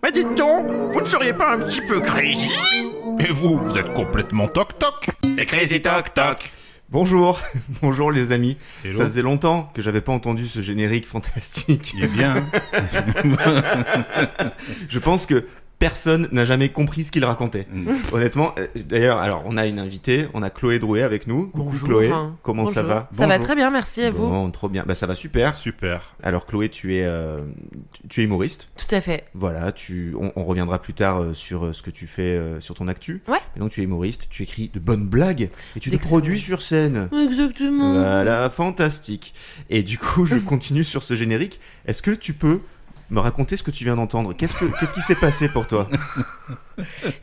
Mais dites donc, vous ne seriez pas un petit peu crazy? Et vous êtes complètement toc-toc. C'est crazy toc toc. Bonjour, bonjour les amis. Hello. Ça faisait longtemps que j'avais pas entendu ce générique fantastique. Il est bien. Je pense que personne n'a jamais compris ce qu'il racontait. Honnêtement, d'ailleurs, alors on a une invitée, on a Chloé Drouet avec nous. Coucou Bonjour. Chloé, comment ça Bonjour. va? Ça va Bonjour. très bien, merci à vous. Bon, trop bien. Bah ça va super. Super. Alors Chloé, tu es humoriste. Tout à fait. Voilà, on reviendra plus tard sur ce que tu fais sur ton actu. Ouais. Mais donc tu es humoriste, tu écris de bonnes blagues et tu te Excellent. produis sur scène. Exactement. Voilà, fantastique. Et du coup, je continue sur ce générique. Est-ce que tu peux me raconter ce que tu viens d'entendre? Qu'est-ce qui s'est passé pour toi?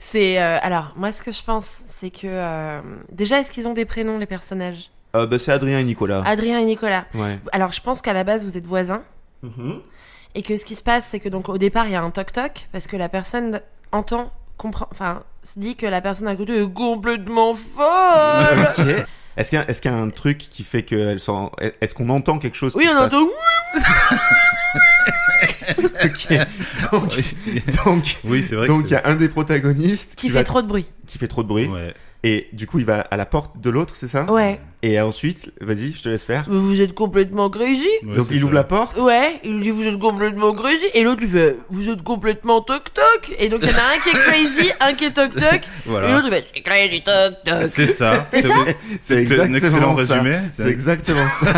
C'est alors moi ce que je pense, c'est que déjà est-ce qu'ils ont des prénoms les personnages? Bah, c'est Adrien et Nicolas. Adrien et Nicolas. Ouais. Alors je pense qu'à la base vous êtes voisins et que ce qui se passe c'est que donc au départ il y a un toc toc parce que la personne entend comprend enfin se dit que la personne à côté est complètement folle. Ok. Est-ce qu'il y a un truc qui fait que est-ce qu'on entend quelque chose? Oui qui on se passe entend. Ok. Donc, Oui, c'est vrai donc que il y a un des protagonistes Qui fait trop de bruit. qui fait trop de bruit. Ouais. Et du coup, il va à la porte de l'autre, c'est ça? Ouais. Et ensuite, vas-y, je te laisse faire. Mais vous êtes complètement crazy. Ouais, Donc c'est il ouvre ça. la porte. Ouais, il lui dit vous êtes complètement crazy et l'autre lui fait vous êtes complètement toc toc et donc il y en a un qui est crazy, un qui est toc toc et Voilà. l'autre il fait c'est crazy toc toc. C'est ça. C'est ça C'est un excellent résumé. C'est exactement ça.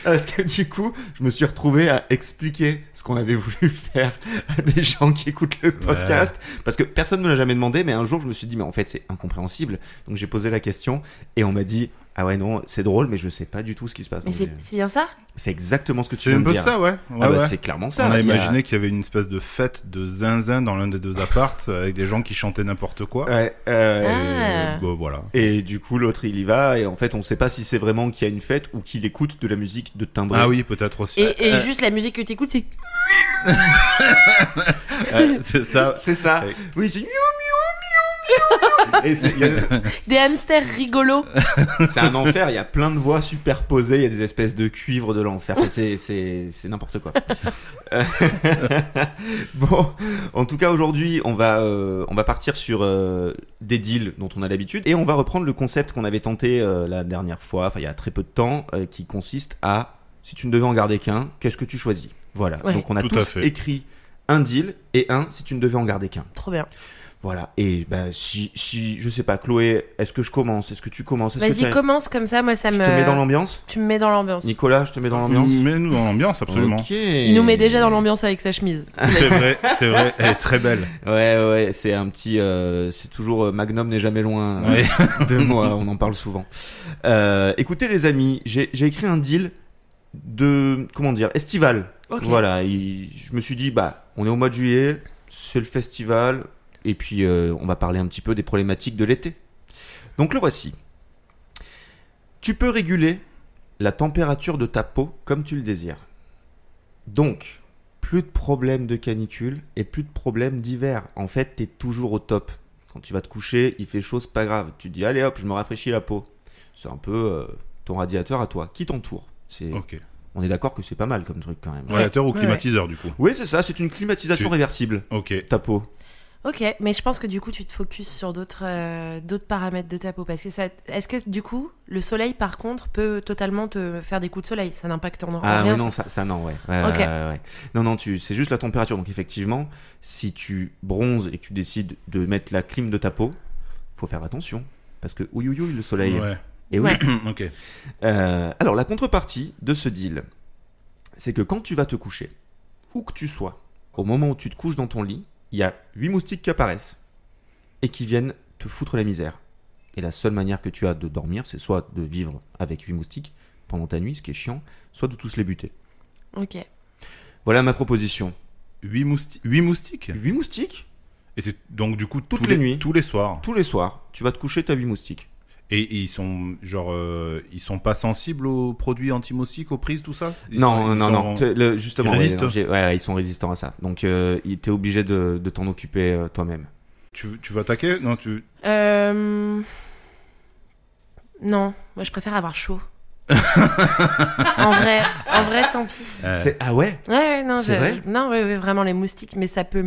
Parce que du coup, je me suis retrouvé à expliquer ce qu'on avait voulu faire à des gens qui écoutent le podcast. Parce que personne ne me l'a jamais demandé, mais un jour, je me suis dit, mais en fait, c'est incompréhensible. Donc, j'ai posé la question et on m'a dit, ah ouais, non, c'est drôle, mais je sais pas du tout ce qui se passe. Mais Donc, c'est bien ça. c'est exactement ce que tu C'est viens un de peu dire. ça, ouais. Ah Ouais, bah, ouais. c'est clairement ça. On a Il y imaginé qu'il y avait une espèce de fête de zinzin dans l'un des deux apparts avec des gens qui chantaient n'importe quoi. Ouais, Ah. Bon, voilà. Et du coup, l'autre, il y va, et en fait, on sait pas si c'est vraiment qu'il y a une fête ou qu'il écoute de la musique de timbre. Ah oui, peut-être aussi. Et juste la musique que t'écoutes c'est C'est ça. C'est ça. Ouais. Oui, c'est miou, miou, miou, miou. Et il y a- des hamsters rigolos. c'est un enfer, il y a plein de voix superposées, il y a des espèces de cuivre de l'enfer. Enfin, c'est n'importe quoi. Bon, en tout cas, aujourd'hui, on va partir sur des deals dont on a l'habitude et on va reprendre le concept qu'on avait tenté la dernière fois, enfin, il y a très peu de temps, qui consiste à si tu ne devais en garder qu'un, qu'est-ce que tu choisis? Voilà. Ouais. Donc, on a Tout à tous fait. écrit un deal et un si tu ne devais en garder qu'un. Trop bien. Voilà. Et bah, si je sais pas, Chloé, est-ce que je commence? Est-ce que tu commences? Est-ce que Vas-y commence comme ça moi ça je me te mets dans l'ambiance? tu me mets dans l'ambiance. Nicolas, je te mets dans l'ambiance? Mets-nous dans l'ambiance, absolument. Ok. Il nous met déjà dans l'ambiance avec sa chemise. C'est vrai. Elle est très belle. Ouais, c'est un petit... c'est toujours Magnum n'est jamais loin Ouais. de moi, on en parle souvent. Écoutez les amis, j'ai écrit un deal de... Comment dire? Estival. Ok. Voilà, je me suis dit, bah, on est au mois de juillet, c'est le festival, et puis on va parler un petit peu des problématiques de l'été. Donc le voici. Tu peux réguler la température de ta peau comme tu le désires. Donc, plus de problèmes de canicule et plus de problèmes d'hiver. En fait, t'es toujours au top. Quand tu vas te coucher, il fait chaud, c'est pas grave. Tu te dis, allez hop, je me rafraîchis la peau. C'est un peu ton radiateur à toi, qui t'entoure. Ok. On est d'accord que c'est pas mal comme truc quand même. Radiateur ou Ouais. climatiseur, du coup. Oui, c'est ça, c'est une climatisation Tu- réversible, Ok. ta peau. Ok, mais je pense que du coup tu te focuses sur d'autres paramètres de ta peau parce que est-ce que du coup le soleil par contre peut totalement te faire des coups de soleil, ça n'impacte en Ah rien. oui, non, ça non, ouais. Ok. Ouais. Non, non, c'est juste la température. Donc effectivement, si tu bronzes et que tu décides de mettre la clim de ta peau, faut faire attention. Parce que ouïe, le soleil. Ouais. Et oui. Ouais. Ok. Alors, la contrepartie de ce deal, c'est que quand tu vas te coucher, où que tu sois, au moment où tu te couches dans ton lit, il y a 8 moustiques qui apparaissent et qui viennent te foutre la misère. Et la seule manière que tu as de dormir, c'est soit de vivre avec 8 moustiques pendant ta nuit, ce qui est chiant, soit de tous les buter. Ok. Voilà ma proposition. 8 moustiques 8 moustiques, Et c'est donc du coup Toutes tous les nuits. tous les soirs. tous les soirs, tu vas te coucher, t'as 8 moustiques. Et ils sont genre ils sont pas sensibles aux produits anti-moustiques, aux prises, tout ça? Non. Justement, Ils résistent. ils sont résistants à ça. Donc, t'es obligé de t'en occuper toi-même. Tu veux attaquer? Non, tu. Non, moi je préfère avoir chaud. En vrai, tant pis. Ah ouais. Ouais, non, C'est vrai non, ouais, vraiment les moustiques, mais ça peut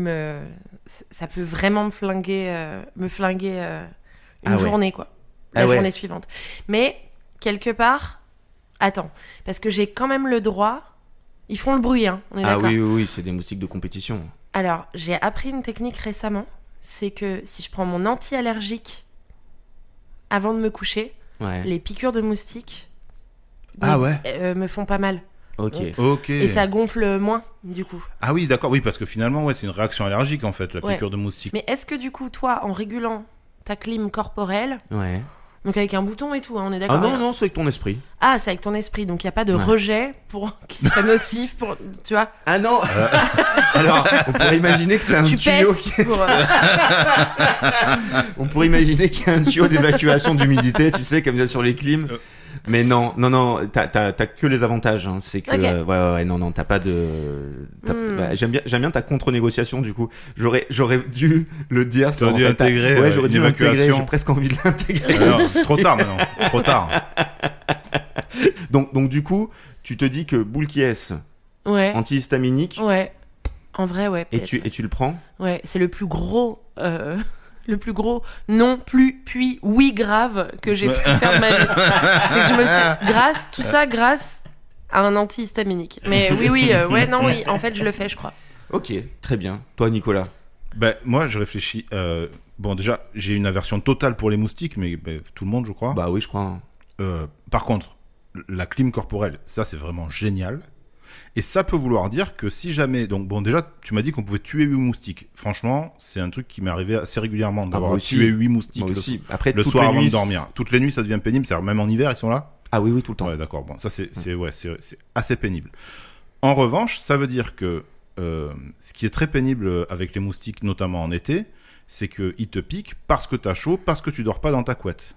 vraiment me flinguer, une Ah ouais. journée, quoi. Ah La ouais. journée suivante. Mais, quelque part, attends, parce que j'ai quand même le droit, ils font le bruit, hein, on est Ah d'accord. oui, c'est des moustiques de compétition. Alors, j'ai appris une technique récemment, c'est que si je prends mon anti-allergique avant de me coucher, Ouais. les piqûres de moustiques Ah ouais. me font pas mal. Ok. Ok. Et ça gonfle moins, du coup. Ah oui, d'accord, oui, parce que finalement, ouais, c'est une réaction allergique en fait, la Ouais. piqûre de moustique. Mais est-ce que du coup, toi, en régulant ta clim corporelle, Ouais. donc avec un bouton et tout, hein, on est Ah d'accord. non, c'est avec ton esprit. Ah, c'est avec ton esprit, donc il n'y a pas de Ouais. rejet qui serait nocif pour. Tu vois, Ah non. Alors, on pourrait imaginer que t'as un tu tuyau. pètes pour. On pourrait imaginer qu'il y a un tuyau d'évacuation d'humidité, tu sais, comme ça sur les clims. Mais non, t'as que les avantages. Hein. C'est que Ok. ouais, non, t'as pas de. Bah, j'aime bien ta contre-négociation. Du coup, j'aurais dû le dire. T'aurais dû intégrer, Ouais, j'aurais une dû l'intégrer. évacuation. J'ai presque envie de l'intégrer. Alors, trop tard maintenant, trop tard. Donc du coup, tu te dis que boule qui est Ouais. antihistaminique Ouais. En vrai, ouais. et peut-être. tu le prends. Ouais, c'est le plus gros. Non, plus, puis, oui, grave que j'ai pu faire de ma vie. C'est que je me suis. Grâce à un antihistaminique. Mais oui, en fait, je le fais, je crois. Ok, très bien. Toi, Nicolas. Ben, moi, je réfléchis. Bon, déjà, j'ai une aversion totale pour les moustiques, mais tout le monde, je crois. Bah oui, je crois. Par contre, la clim corporelle, ça, c'est vraiment génial. Et ça peut vouloir dire que si jamais... Donc, bon, déjà, tu m'as dit qu'on pouvait tuer 8 moustiques. Franchement, c'est un truc qui m'est arrivé assez régulièrement, d'avoir moi aussi. tué 8 moustiques Moi le, aussi. Après, le toutes soir les avant nuits, de dormir. Toutes les nuits, ça devient pénible. C'est-à-dire, même en hiver, ils sont là. Ah oui, tout le temps. Ouais, d'accord. Bon, ça, c'est assez pénible. En revanche, ça veut dire que ce qui est très pénible avec les moustiques, notamment en été, c'est qu'ils te piquent parce que t'as chaud, parce que tu dors pas dans ta couette.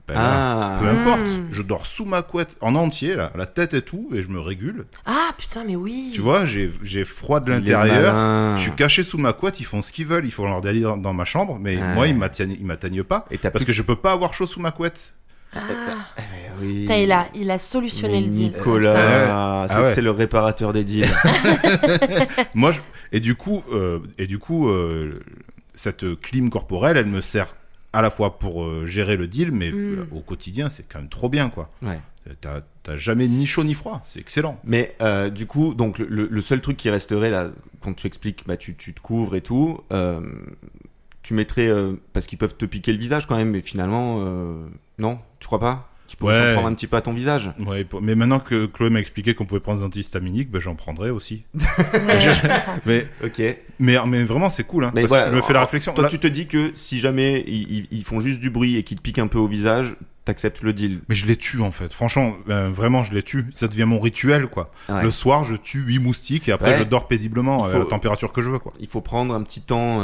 Ben là, peu importe, je dors sous ma couette en entier, là, la tête et tout, et je me régule. Ah, putain, mais oui. Tu vois, j'ai froid de Il est l'intérieur, malin. je suis caché sous ma couette, ils font ce qu'ils veulent, ils font leur délire dans ma chambre, mais Ah. moi, ils m'atteignent pas, Et t'as parce plus- que je peux pas avoir chaud sous ma couette. Oui. Putain, il a solutionné Mais le deal. Nicolas, Ah ouais. c'est le réparateur des deals. Moi, et du coup, cette clim corporelle, elle me sert à la fois pour gérer le deal, mais au quotidien, c'est quand même trop bien, quoi. Ouais. T'as jamais ni chaud ni froid, c'est excellent. Mais du coup, donc le seul truc qui resterait là, quand tu expliques, bah tu te couvres et tout, tu mettrais parce qu'ils peuvent te piquer le visage quand même, mais finalement, non, tu crois pas qu'ils pourraient Ouais. s'en prendre un petit peu à ton visage? Ouais, mais maintenant que Chloé m'a expliqué qu'on pouvait prendre des antihistaminiques, ben j'en prendrai aussi. Ouais, je comprends. Ok. Mais vraiment, c'est cool, hein. Mais Parce voilà, que je me fais la réflexion. Toi, Là- tu te dis que si jamais ils font juste du bruit et qu'ils te piquent un peu au visage, t'acceptes le deal. Mais je les tue, en fait. Franchement, vraiment, je les tue. Ça devient mon rituel, quoi. Ouais. Le soir, je tue 8 moustiques et après, Ouais. je dors paisiblement Il faut- à la température que je veux, quoi. Il faut prendre un petit temps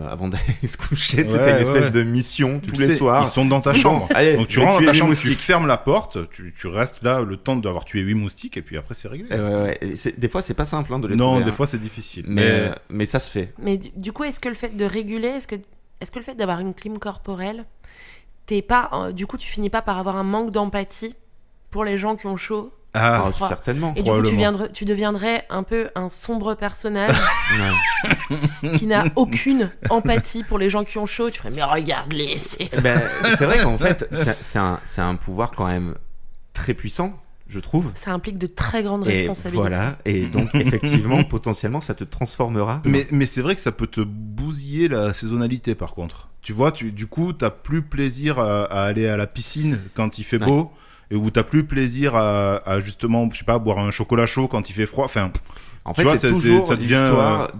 avant d'aller se coucher. Ouais, C'était une espèce ouais. de mission Tu tous le les sais, soirs. Ils sont dans ta Bon, chambre. allez, Donc tu je vais rentres tuer dans ta les chambre, moustiques. tu fermes la porte, tu restes là le temps d'avoir tué 8 moustiques et puis après c'est réglé. Ouais. Et des fois, c'est pas simple hein, de les Non, trouver. des hein. fois c'est difficile. Mais ça se fait. Mais du coup, est-ce que le fait de réguler, est-ce que le fait d'avoir une clim corporelle, t'es pas, du coup, tu finis pas par avoir un manque d'empathie pour les gens qui ont chaud Ah, Ah, froid. certainement. et du coup, Probablement. tu deviendrais un peu un sombre personnage Ouais. qui n'a aucune empathie pour les gens qui ont chaud. Tu ferais, mais regarde-les, c'est... Ben, c'est vrai qu'en fait, c'est un pouvoir quand même très puissant, je trouve. Ça implique de très grandes Et responsabilités. voilà. Et donc, effectivement, potentiellement, ça te transformera. Mais c'est vrai que ça peut te bousiller la saisonnalité par contre. Tu vois, du coup, t'as plus plaisir à aller à la piscine quand il fait beau, et où t'as plus plaisir à justement, je sais pas, boire un chocolat chaud quand il fait froid. Enfin, En tu fait, vois, c'est ça- toujours ça devient, l'histoire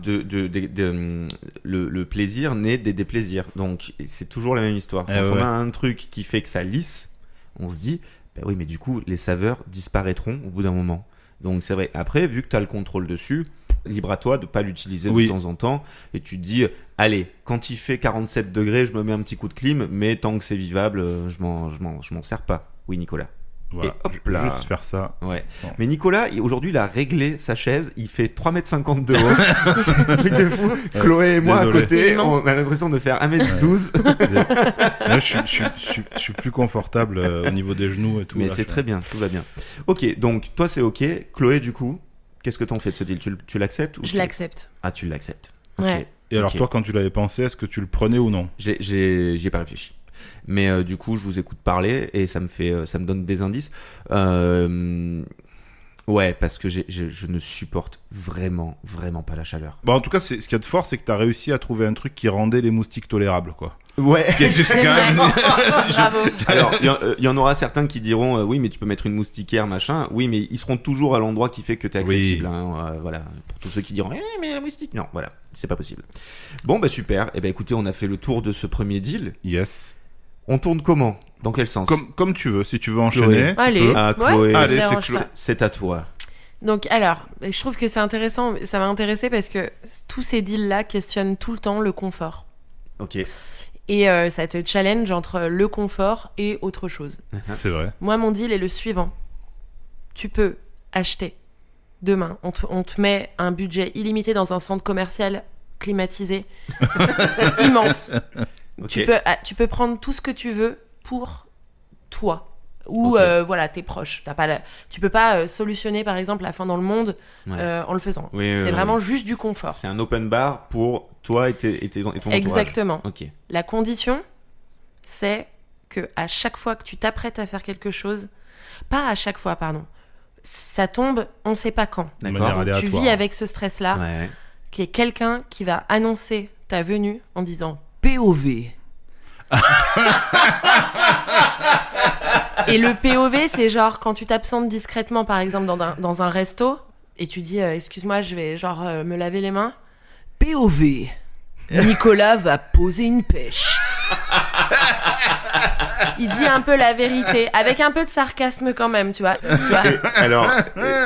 le plaisir naît des déplaisirs. Donc, c'est toujours la même histoire. Quand on ouais. a un truc qui fait que ça lisse, on se dit, bah oui, mais du coup, les saveurs disparaîtront au bout d'un moment. Donc, c'est vrai. Après, vu que tu as le contrôle dessus, libre à toi de pas l'utiliser Oui. de temps en temps. Et tu te dis, allez, quand il fait 47 degrés, je me mets un petit coup de clim, mais tant que c'est vivable, je m'en sers pas. Oui, Nicolas. Voilà. Et hop là. Juste faire ça. Ouais. Bon. Mais Nicolas, aujourd'hui, il a réglé sa chaise. Il fait 3,50 m de haut. C'est un truc de fou. Chloé et moi, Désolé. à côté, C'est immense. on a l'impression de faire 1m12. Là, je suis plus confortable au niveau des genoux et tout. Mais là, c'est je- très bien, tout va bien. Ok, donc toi, c'est ok. Chloé, du coup, qu'est-ce que t'en fais de ce deal? Tu l'acceptes ou Je tu- l'accepte. Ah, tu l'acceptes. Ok. Ouais. Et alors, Ok. toi, quand tu l'avais pensé, est-ce que tu le prenais ou non? J'y ai pas réfléchi. Mais du coup, je vous écoute parler et ça me donne des indices. Ouais, parce que je ne supporte vraiment pas la chaleur. Bon, en tout cas, ce qu'il y a de fort, c'est que t'as réussi à trouver un truc qui rendait les moustiques tolérables, quoi. Ouais. C'est vrai. Bravo. Alors, il y en aura certains qui diront oui, mais tu peux mettre une moustiquaire, machin. Oui, mais ils seront toujours à l'endroit qui fait que t'es accessible. Oui. Hein, voilà. Pour tous ceux qui diront mais la moustique. Non, voilà, c'est pas possible. Bon, bah super. Et ben écoutez, on a fait le tour de ce premier deal. Yes. On tourne comment? Dans quel sens? Comme tu veux. Si tu veux enchaîner, tu Allez. peux. Ah, Ouais, Chloé, Allez, ça c'est dérange Chloé. pas. c'est à toi. Donc alors, je trouve que c'est intéressant, ça m'a intéressé parce que tous ces deals-là questionnent tout le temps le confort. Ok. Et ça te challenge entre le confort et autre chose. C'est vrai. Moi, mon deal est le suivant. Tu peux acheter demain, on te met un budget illimité dans un centre commercial climatisé immense. Ok. Tu peux prendre tout ce que tu veux pour toi. Ou Ok. voilà, tes proches. Tu peux pas solutionner par exemple la faim dans le monde Ouais. en le faisant. Oui, c'est oui, vraiment oui. juste du confort. C'est un open bar pour toi et ton entourage. Exactement. Ok. La condition, c'est que à chaque fois que tu t'apprêtes à faire quelque chose, pas à chaque fois, pardon, ça tombe, on sait pas quand. De D'accord. manière Tu aléatoire. vis avec ce stress-là, Ouais. qui est quelqu'un qui va annoncer ta venue en disant POV. Et le POV, c'est genre quand tu t'absentes discrètement, par exemple, dans un resto, et tu dis excuse-moi, je vais genre me laver les mains. POV. Nicolas va poser une pêche. Il dit un peu la vérité, avec un peu de sarcasme quand même, tu vois. Alors,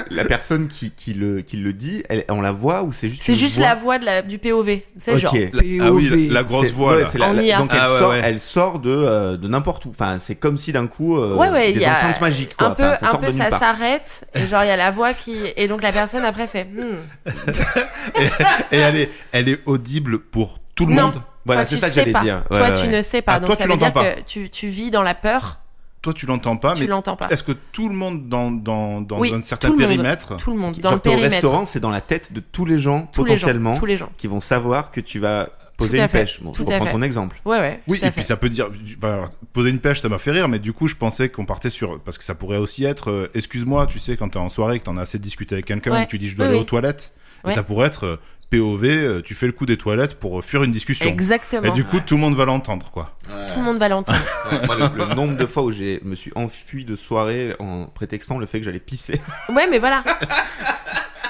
la personne qui le dit, on la voit ou c'est juste C'est une juste voix? la voix du POV. C'est Ok. genre POV. Ah oui, la grosse C'est- voix, ouais, là. c'est la- En IA. donc Ah ouais, ouais. elle sort de n'importe où. Enfin, c'est comme si d'un coup Ouais, il des y a enceintes magiques quoi. un peu, Enfin, ça sort de nulle ça part. s'arrête, et genre il y a la voix qui... Et donc la personne après fait Et elle est audible pour tout le Non. monde. Voilà, Toi, c'est tu ça que sais j'allais pas. dire. Toi, Ouais, tu ouais. ne sais pas. Ah, Donc toi, ça tu veut dire l'entends pas. que tu vis dans la peur, Toi, tu l'entends pas, tu mais l'entends pas. est-ce que tout le monde dans Oui, un certain tout le monde. périmètre Tout le monde, dans Genre le t'es au périmètre. restaurant, c'est dans la tête de tous les gens Tous les gens, potentiellement tous les gens. qui vont savoir que tu vas poser Tout à une fait, pêche. Bon, je tout à reprends fait. ton exemple. Ouais, ouais. Oui, tout à et puis fait. ça peut dire, bah, poser une pêche, ça m'a fait rire, mais du coup, je pensais qu'on partait sur, parce que ça pourrait aussi être, excuse-moi, tu sais, quand t'es en soirée, que t'en as assez discuté avec quelqu'un, Ouais. et que tu dis je dois Oui, aller oui. aux toilettes, et Ouais. ça pourrait être POV, tu fais le coup des toilettes pour fuir une discussion. Exactement. Et du coup, tout le monde va l'entendre, quoi. Tout le monde va l'entendre. Ouais, moi, le nombre de fois où je me suis enfui de soirée en prétextant le fait que j'allais pisser. Ouais, mais voilà.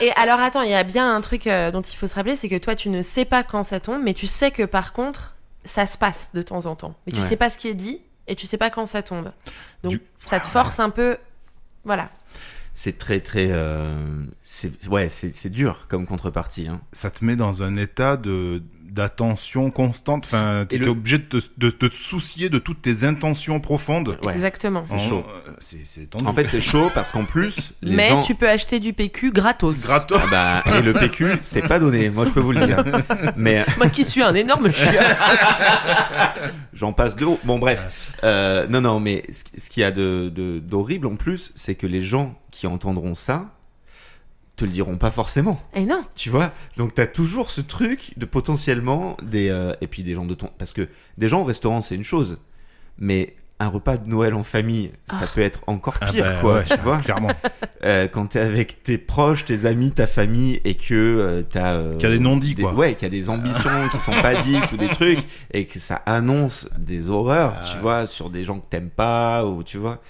Et alors attends, il y a bien un truc dont il faut se rappeler, c'est que toi tu ne sais pas quand ça tombe, mais tu sais que par contre ça se passe de temps en temps. Mais tu Ouais. sais pas ce qui est dit et tu sais pas quand ça tombe. Donc Du- ça te force un peu, voilà. C'est très c'est dur comme contrepartie. Hein. Ça te met dans un état d'attention constante, enfin, Et t'es le- obligé de te soucier de toutes tes intentions profondes. Ouais. Exactement. C'est chaud. C'est tendu. En fait, c'est chaud parce qu'en plus, les Mais gens. tu peux acheter du PQ gratos. gratos. Ah bah, et le PQ, c'est pas donné. Moi, je peux vous le dire. Mais Moi qui suis un énorme chien. j'en passe de haut. Bon, bref. Non, mais ce qu'il y a d'horrible en plus, c'est que les gens qui entendront ça te le diront pas forcément. Et non. Tu vois, donc t'as toujours ce truc de potentiellement et puis des gens de ton, parce que des gens au restaurant c'est une chose, mais un repas de Noël en famille, ça peut être encore Ah pire, bah, quoi, ouais, tu vois. Clairement. Quand t'es avec tes proches, tes amis, ta famille, et que t'as Qu'il y a des non-dits, quoi. Ouais, qu'il y a des ambitions qui sont pas dites ou des trucs, et que ça annonce des horreurs, tu vois, sur des gens que t'aimes pas ou tu vois,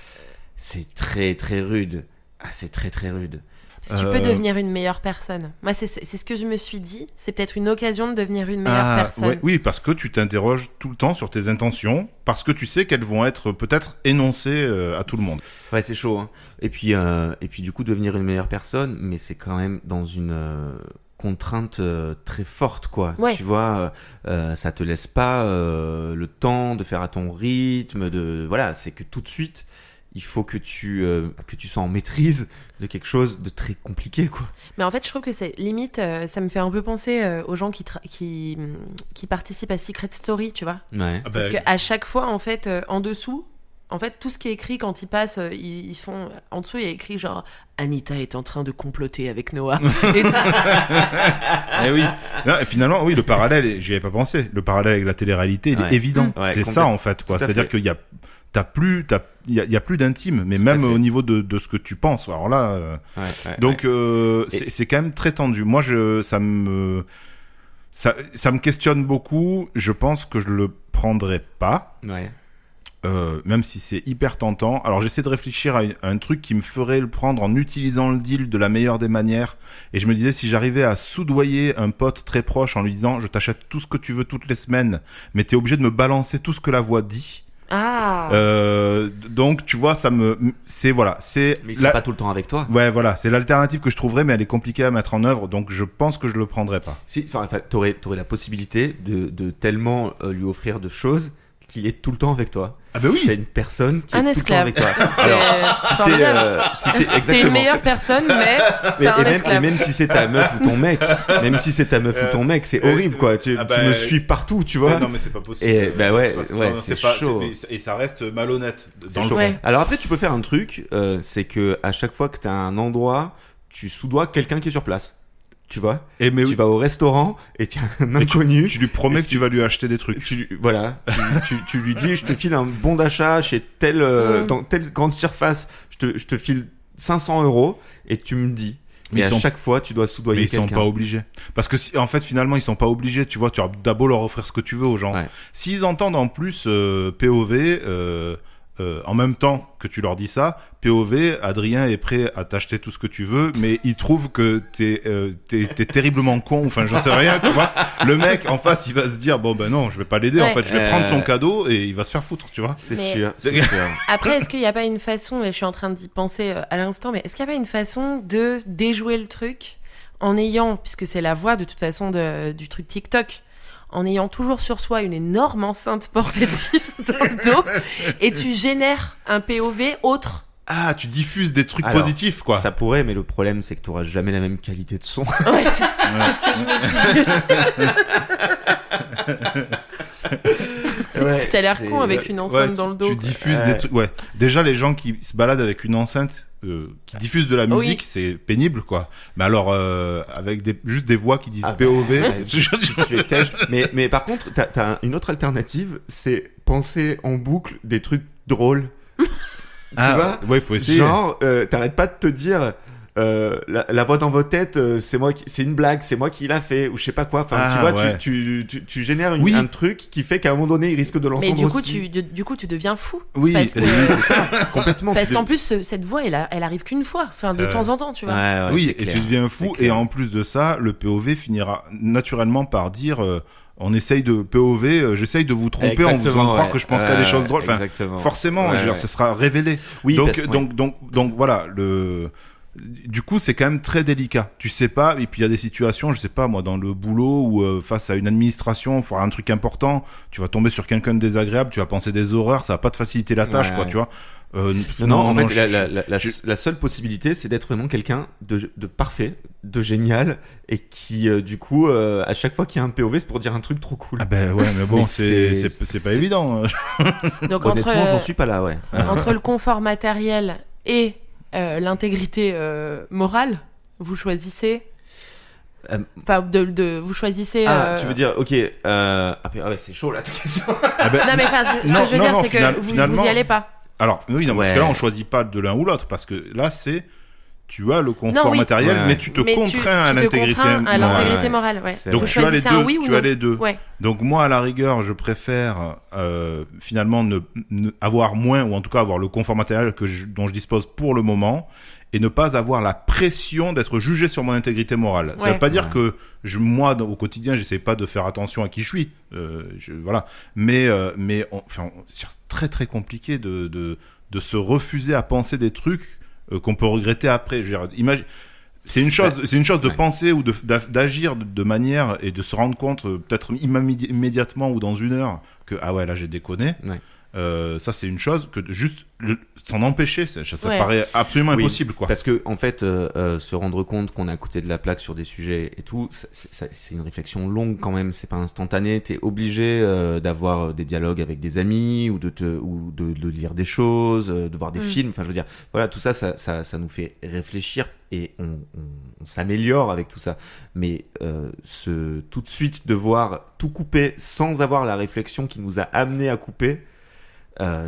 c'est très très rude. Ah, c'est très très rude. Parce que tu peux devenir une meilleure personne. Moi, c'est ce que je me suis dit. C'est peut-être une occasion de devenir une meilleure personne. Ouais, oui, parce que tu t'interroges tout le temps sur tes intentions, parce que tu sais qu'elles vont être peut-être énoncées à tout le monde. Ouais, c'est chaud. Hein. Et puis du coup, devenir une meilleure personne, mais c'est quand même dans une contrainte très forte, quoi. Ouais. Tu vois, ça te laisse pas le temps de faire à ton rythme. Voilà, c'est que tout de suite, il faut que tu sois en maîtrise de quelque chose de très compliqué, quoi. Mais en fait, je trouve que c'est limite, ça me fait un peu penser aux gens qui participent à Secret Story, tu vois. Ouais. Parce qu'à chaque fois, en fait, en dessous, en fait, tout ce qui est écrit quand ils passent, ils font. En dessous, il y a écrit genre Anita est en train de comploter avec Noah. Et Eh oui. Non, et finalement, oui, le parallèle, j'y avais pas pensé. Le parallèle avec la télé-réalité, il est évident. Ouais, c'est ça, en fait, quoi. C'est-à-dire qu'il y a, il y a plus d'intime, mais même au niveau de ce que tu penses. Alors là, donc, c'est quand même très tendu. Moi, ça me questionne beaucoup. Je pense que je le prendrai pas. Ouais. Même si c'est hyper tentant. Alors j'essaie de réfléchir à un truc qui me ferait le prendre en utilisant le deal de la meilleure des manières. Et je me disais, si j'arrivais à soudoyer un pote très proche en lui disant, je t'achète tout ce que tu veux toutes les semaines, mais t'es obligé de me balancer tout ce que la voix dit. Ah. Donc tu vois, c'est voilà, c'est. Mais il sera pas tout le temps avec toi. Ouais, voilà, c'est l'alternative que je trouverais, mais elle est compliquée à mettre en œuvre, donc je pense que je le prendrais pas. Si, enfin, t'aurais la possibilité de tellement lui offrir de choses qu'il est tout le temps avec toi. Ah bah oui. T'as une personne qui est Un tout esclave. le temps avec toi. Alors, C'est formidable. T'es une meilleure personne, mais t'as un esclave. et même si c'est ta meuf ou ton mec, c'est horrible, quoi. Tu me suis partout, tu vois. Ouais, non, mais c'est pas possible. Et bah ouais, De toute façon, ouais, non, c'est pas- chaud. et ça reste malhonnête. C'est Dans le chaud. fond. Ouais. Alors après, tu peux faire un truc, c'est que à chaque fois que t'as un endroit, tu soudoies quelqu'un qui est sur place. Tu vois, Et mais tu vas au restaurant et tu as un inconnu. tu lui promets que tu vas lui acheter des trucs. Tu lui dis, je te file un bon d'achat chez dans telle grande surface, je te file 500 € et tu me dis. Mais Et à ils sont- chaque fois, tu dois soudoyer Mais ils sont quelqu'un. pas obligés. Parce que en fait, finalement, ils sont pas obligés. Tu vois, tu vas d'abord leur offrir ce que tu veux aux gens. Ouais. S'ils entendent en plus POV, en même temps que tu leur dis ça, POV, Adrien est prêt à t'acheter tout ce que tu veux, mais il trouve que t'es terriblement con. Enfin, j'en sais rien. Tu vois, le mec en face, il va se dire bon ben non, je vais pas l'aider. En Ouais. fait, je vais prendre son cadeau et il va se faire foutre. Tu vois. C'est Mais- sûr, c'est sûr. Après, est-ce qu'il n'y a pas une façon, et je suis en train d'y penser à l'instant, mais est-ce qu'il n'y a pas une façon de déjouer le truc en ayant, puisque c'est la voix de toute façon du truc TikTok, en ayant toujours sur soi une énorme enceinte portative dans le dos, et tu génères un POV autre. Ah, tu diffuses des trucs Alors, positifs, quoi. Ça pourrait, mais le problème, c'est que tu auras jamais la même qualité de son. Ouais, c'est ce que je me suis dit aussi. T'as l'air con avec une enceinte dans le dos. Tu quoi. diffuses des trucs. Ouais. Déjà, les gens qui se baladent avec une enceinte, qui diffusent de la musique, Oui. c'est pénible, quoi. Mais alors, avec juste des voix qui disent Ah POV. tu fais têche. Mais par contre, t'as une autre alternative, c'est penser en boucle des trucs drôles. Tu vois, ouais, il faut essayer. genre, t'arrêtes pas de te dire, la voix dans votre tête, c'est une blague, c'est moi qui l'a fait, ou je sais pas quoi. Enfin, tu vois, ouais. tu génères Oui. un truc qui fait qu'à un moment donné, il risque de l'entendre Mais du coup, aussi. tu deviens fou. Oui, Parce que- Oui, c'est ça, complètement. Parce tu qu'en plus, cette voix, elle arrive qu'une fois, enfin de temps en temps, tu vois. Ouais, oui, c'est et clair. tu deviens fou. C'est clair. Et en plus de ça, le POV finira naturellement par dire on essaye de POV, j'essaye de vous tromper en vous faisant Exactement, croire ouais. que je pense qu'à des choses drôles. Enfin, Exactement. forcément, Ouais, je veux dire, ouais. ça sera révélé. Oui, donc, parce que- donc voilà, du coup, c'est quand même très délicat. Tu sais pas, et puis il y a des situations, je sais pas, moi, dans le boulot ou face à une administration, faut faire un truc important, tu vas tomber sur quelqu'un de désagréable, tu vas penser des horreurs, ça va pas te faciliter la tâche, Ouais, quoi, ouais. tu vois. Non, en fait, je- la seule possibilité, c'est d'être vraiment quelqu'un de parfait, de génial, et qui, du coup, à chaque fois qu'il y a un POV, c'est pour dire un truc trop cool. Ah ben ouais, mais bon, Mais c'est pas c'est- évident. Donc Honnêtement, j'en suis pas là, ouais. entre le confort matériel et l'intégrité morale, vous choisissez. Enfin, vous choisissez. Tu veux dire, ok, ouais, c'est chaud là ta question. Ah ben, Non, mais enfin, ce Non, que je veux non, dire, non, c'est que vous finalement- y allez pas. alors, oui, non, Ouais. parce que là, on choisit pas de l'un ou l'autre, parce que là, tu as le confort Non, oui. matériel, Ouais. mais tu te Mais contrains à tu te l'intégrité. contrains à l'intégrité Ouais. morale, ouais. C'est Donc vrai. tu as les choisissez un deux, oui ou tu non. as les deux. Ouais. Donc moi, à la rigueur, je préfère finalement avoir moins, ou en tout cas avoir le confort matériel dont je dispose pour le moment, et ne pas avoir la pression d'être jugé sur mon intégrité morale. Ça Ouais. veut pas dire Ouais. que moi, au quotidien, j'essaie pas de faire attention à qui je suis. Voilà. Mais c'est très très compliqué de se refuser à penser des trucs qu'on peut regretter après. Je veux dire, c'est une chose de Ouais. penser ou d'agir de manière et de se rendre compte peut-être immédiatement ou dans une heure que ah ouais là j'ai déconné. Ouais. Ça, c'est une chose que juste s'en empêcher, ça Ouais. paraît absolument Oui, impossible, quoi. Parce que en fait, se rendre compte qu'on est à côté de la plaque sur des sujets et tout, c'est une réflexion longue quand même. C'est pas instantané. T'es obligé d'avoir des dialogues avec des amis ou de lire des choses, de voir des films. Enfin, je veux dire, voilà, tout ça, ça nous fait réfléchir et on s'améliore avec tout ça. Mais tout de suite devoir tout couper sans avoir la réflexion qui nous a amené à couper.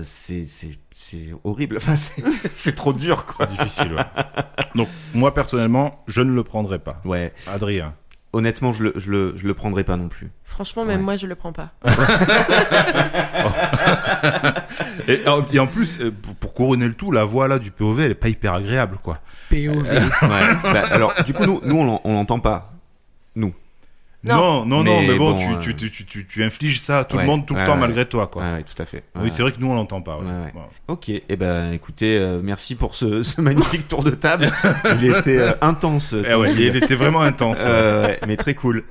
C'est horrible, enfin, c'est trop dur, quoi. C'est difficile, ouais. Donc, moi, personnellement, je ne le prendrai pas. Ouais, Adrien. honnêtement, je le prendrai pas non plus. Franchement, même Ouais. moi, je le prends pas. Et en plus, pour couronner le tout, la voix là du POV, elle est pas hyper agréable, quoi. Ouais. Bah, alors, du coup, nous on l'entend pas. Nous. Non, Mais mais bon, bon, tu infliges ça à tout Ouais, le monde tout le ouais, temps ouais. malgré toi, quoi. Ouais, tout à fait. Oui, c'est vrai que nous on l'entend pas. Ouais. Ouais. Bon. Ok, et ben écoutez, merci pour ce magnifique tour de table. Il était intense. Eh ouais, ton il deal. était vraiment intense. Ouais. Ouais, mais très cool.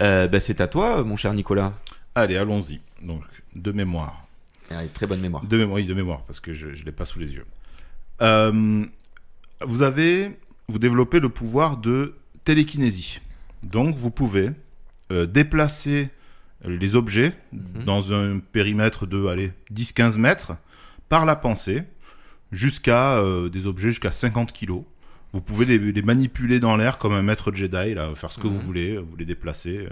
Bah, c'est à toi, mon cher Nicolas. Allez, allons-y. Donc, de mémoire. Allez, très bonne mémoire. De mémoire, oui, de mémoire, parce que je l'ai pas sous les yeux. Vous développez le pouvoir de télékinésie. Donc, vous pouvez déplacer les objets dans un périmètre de, allez, 10-15 mètres par la pensée jusqu'à des objets jusqu'à 50 kilos. Vous pouvez les manipuler dans l'air comme un maître Jedi, là, faire ce que vous voulez, vous les déplacer.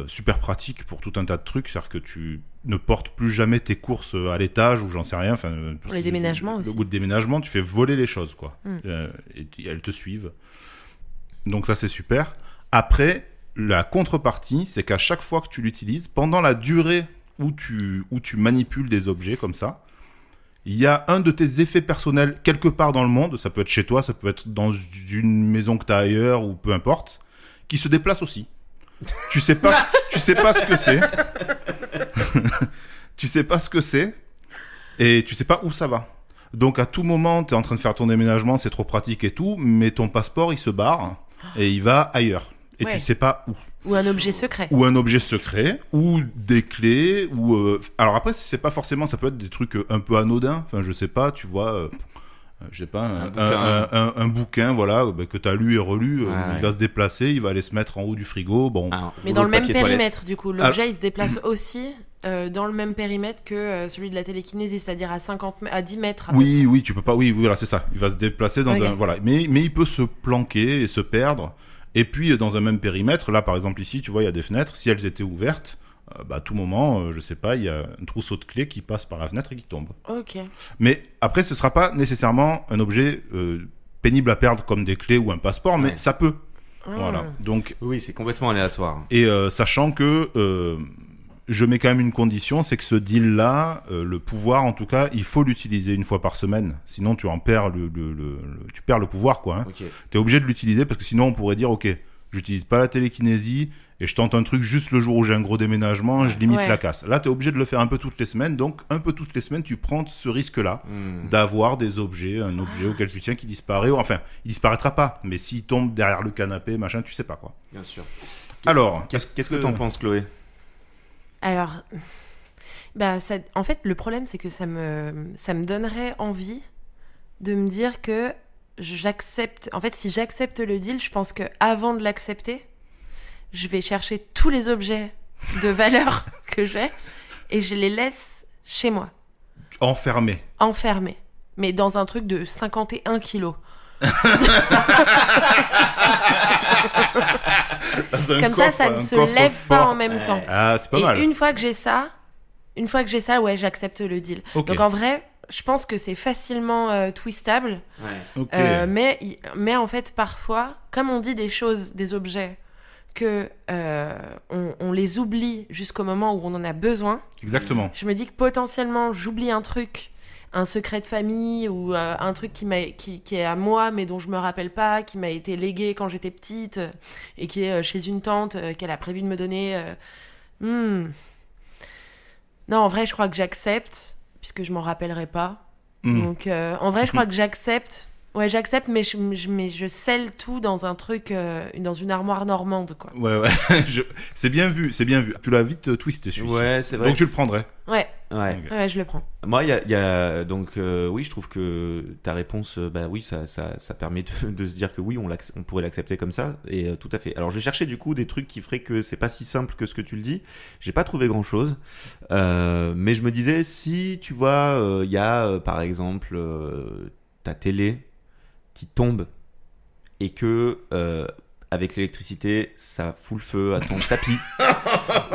Super pratique pour tout un tas de trucs, c'est-à-dire que tu ne portes plus jamais tes courses à l'étage ou j'en sais rien. Enfin, Pour les déménagements aussi. Au bout de déménagement, tu fais voler les choses, quoi. Mm. Et elles te suivent. Donc ça, c'est super. Après, la contrepartie, c'est qu'à chaque fois que tu l'utilises, pendant la durée où tu manipules des objets comme ça, il y a un de tes effets personnels quelque part dans le monde, ça peut être chez toi, ça peut être dans une maison que tu as ailleurs ou peu importe, qui se déplace aussi. Tu sais pas ce que c'est. Tu sais pas ce que c'est et tu sais pas où ça va. Donc à tout moment, tu es en train de faire ton déménagement, c'est trop pratique et tout, mais ton passeport, il se barre et il va ailleurs. Et Ouais. tu sais pas où. Ou un objet secret. Ou un objet secret, ou des clés, ou... Alors après, c'est pas forcément... Ça peut être des trucs un peu anodins. Enfin, je sais pas, tu vois... je sais pas, un bouquin, voilà, que t'as lu et relu, Ouais. il va se déplacer, il va aller se mettre en haut du frigo, bon... Mais dans le même papier toilette. périmètre, du coup. L'objet, il se déplace aussi dans le même périmètre que celui de la télékinésie, c'est-à-dire à 10 mètres. Oui, tu peux pas... Oui, voilà, c'est ça. Il va se déplacer dans Ok. un... Voilà. Mais il peut se planquer et se perdre. Et puis, dans un même périmètre, là, par exemple, ici, tu vois, il y a des fenêtres. Si elles étaient ouvertes, à tout moment, je sais pas, il y a un trousseau de clés qui passe par la fenêtre et qui tombe. Ok. Mais après, ce sera pas nécessairement un objet pénible à perdre comme des clés ou un passeport, mais Ouais. ça peut. Ah. Voilà. Donc, Oui, c'est complètement aléatoire. et sachant que je mets quand même une condition, c'est que ce deal-là, le pouvoir, en tout cas, il faut l'utiliser une fois par semaine. Sinon, tu en perds tu perds le pouvoir, quoi. Hein. Ok. T'es obligé de l'utiliser parce que sinon, on pourrait dire, ok, j'utilise pas la télékinésie et je tente un truc juste le jour où j'ai un gros déménagement, je limite Ouais. la casse. Là, t'es obligé de le faire un peu toutes les semaines. Donc, un peu toutes les semaines, tu prends ce risque-là d'avoir des objets, un objet auquel tu tiens qui disparaît. Enfin, il disparaîtra pas, mais s'il tombe derrière le canapé, machin, tu sais pas, quoi. Bien sûr. Alors, Qu'est-ce que t'en penses, Chloé? Alors, en fait, le problème, c'est que ça me donnerait envie de me dire que j'accepte. En fait, si j'accepte le deal, je pense que avant de l'accepter, je vais chercher tous les objets de valeur que j'ai et je les laisse chez moi, enfermé. enfermés, mais dans un truc de 51 kilos. Comme ça ne se lève pas en même temps. Ah, c'est pas Et mal. une fois que j'ai ça, ouais, j'accepte le deal. Ok. Donc en vrai, je pense que c'est facilement twistable, Ouais. Ok. mais en fait parfois, comme on dit des choses, des objets, que on les oublie jusqu'au moment où on en a besoin, Exactement. je me dis que potentiellement j'oublie un truc, un secret de famille ou un truc qui est à moi mais dont je me rappelle pas, qui m'a été légué quand j'étais petite et qui est chez une tante qu'elle a prévu de me donner. Non, en vrai, je crois que j'accepte puisque je m'en rappellerai pas. Donc, en vrai, je crois que j'accepte. Ouais, j'accepte, mais je scelle tout dans un truc, dans une armoire normande, quoi. Ouais. C'est bien vu, c'est bien vu. Tu l'as vite twisté, celui-ci. Ouais, c'est vrai. Donc tu le prendrais. Ouais. Ouais. Ok. Ouais, je le prends. Moi, il y a donc oui, je trouve que ta réponse, bah oui, ça permet de se dire que oui, on pourrait l'accepter comme ça, et tout à fait. Alors, je cherchais du coup des trucs qui feraient que c'est pas si simple que ce que tu le dis. J'ai pas trouvé grand chose, mais je me disais si tu vois, il y a par exemple ta télé qui tombe et que avec l'électricité, ça fout le feu à ton tapis.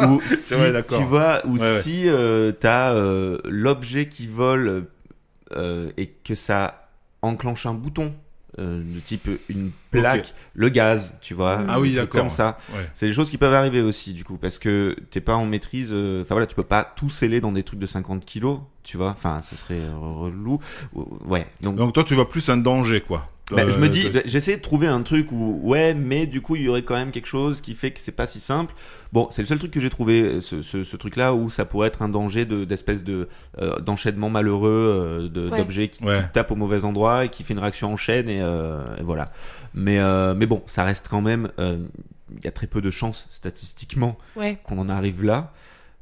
Ou si, vrai, d'accord. tu vois, ou Ouais, si t'as l'objet qui vole et que ça enclenche un bouton de type une plaque, Ok. le gaz, tu vois, Ah oui, des trucs d'accord. comme ça. Ouais. C'est des choses qui peuvent arriver aussi, du coup, parce que t'es pas en maîtrise. Enfin voilà, tu peux pas tout sceller dans des trucs de 50 kilos, tu vois. Enfin, ce serait relou. Ouais. Donc toi, tu vois plus un danger, quoi. Bah, je me dis, j'essaie de trouver un truc où, ouais, mais du coup, il y aurait quand même quelque chose qui fait que c'est pas si simple. Bon, c'est le seul truc que j'ai trouvé, ce truc-là, où ça pourrait être un danger d'espèce d'enchaînement malheureux, Ouais. d'objets qui Ouais. tapent au mauvais endroit et qui fait une réaction en chaîne et voilà. Mais bon, ça reste quand même, il y a très peu de chances, statistiquement, Ouais. qu'on en arrive là.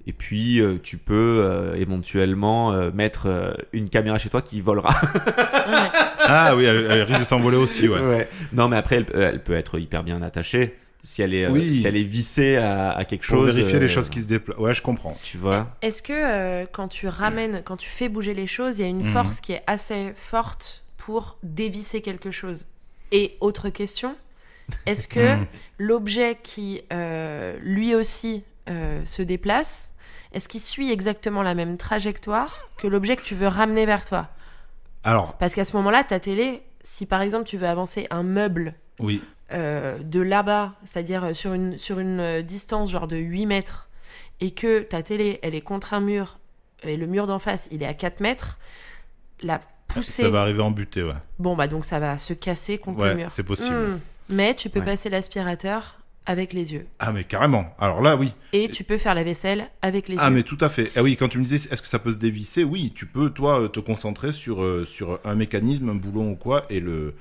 Et puis, tu peux éventuellement mettre une caméra chez toi qui volera. Ouais. Ah oui, elle risque de s'envoler aussi, ouais. Ouais. Non, mais après, elle peut être hyper bien attachée si elle est, Oui. si elle est vissée à quelque Pour chose. vérifier les choses qui se déplacent. Ouais, je comprends. Tu vois. Est-ce que quand tu ramènes, quand tu fais bouger les choses, il y a une Mhm. force qui est assez forte pour dévisser quelque chose? Et autre question, est-ce que Mhm. l'objet qui lui aussi se déplace, est-ce qu'il suit exactement la même trajectoire que l'objet que tu veux ramener vers toi? Alors, Parce qu'à ce moment-là, ta télé, si par exemple tu veux avancer un meuble oui. de là-bas, c'est-à-dire sur une distance genre de 8 mètres, et que ta télé, elle est contre un mur, et le mur d'en face, il est à 4 mètres, la pousser... Ça va arriver en butée, ouais. Bon, bah donc ça va se casser contre le Ouais, mur. c'est possible. Mais tu peux Ouais. passer l'aspirateur avec les yeux. Ah, mais carrément. Alors là, oui. Et tu peux faire la vaisselle avec les Ah, yeux. mais tout à fait. Ah oui, quand tu me disais, est-ce que ça peut se dévisser? Oui, tu peux, toi, te concentrer sur un mécanisme, un boulon ou quoi, et le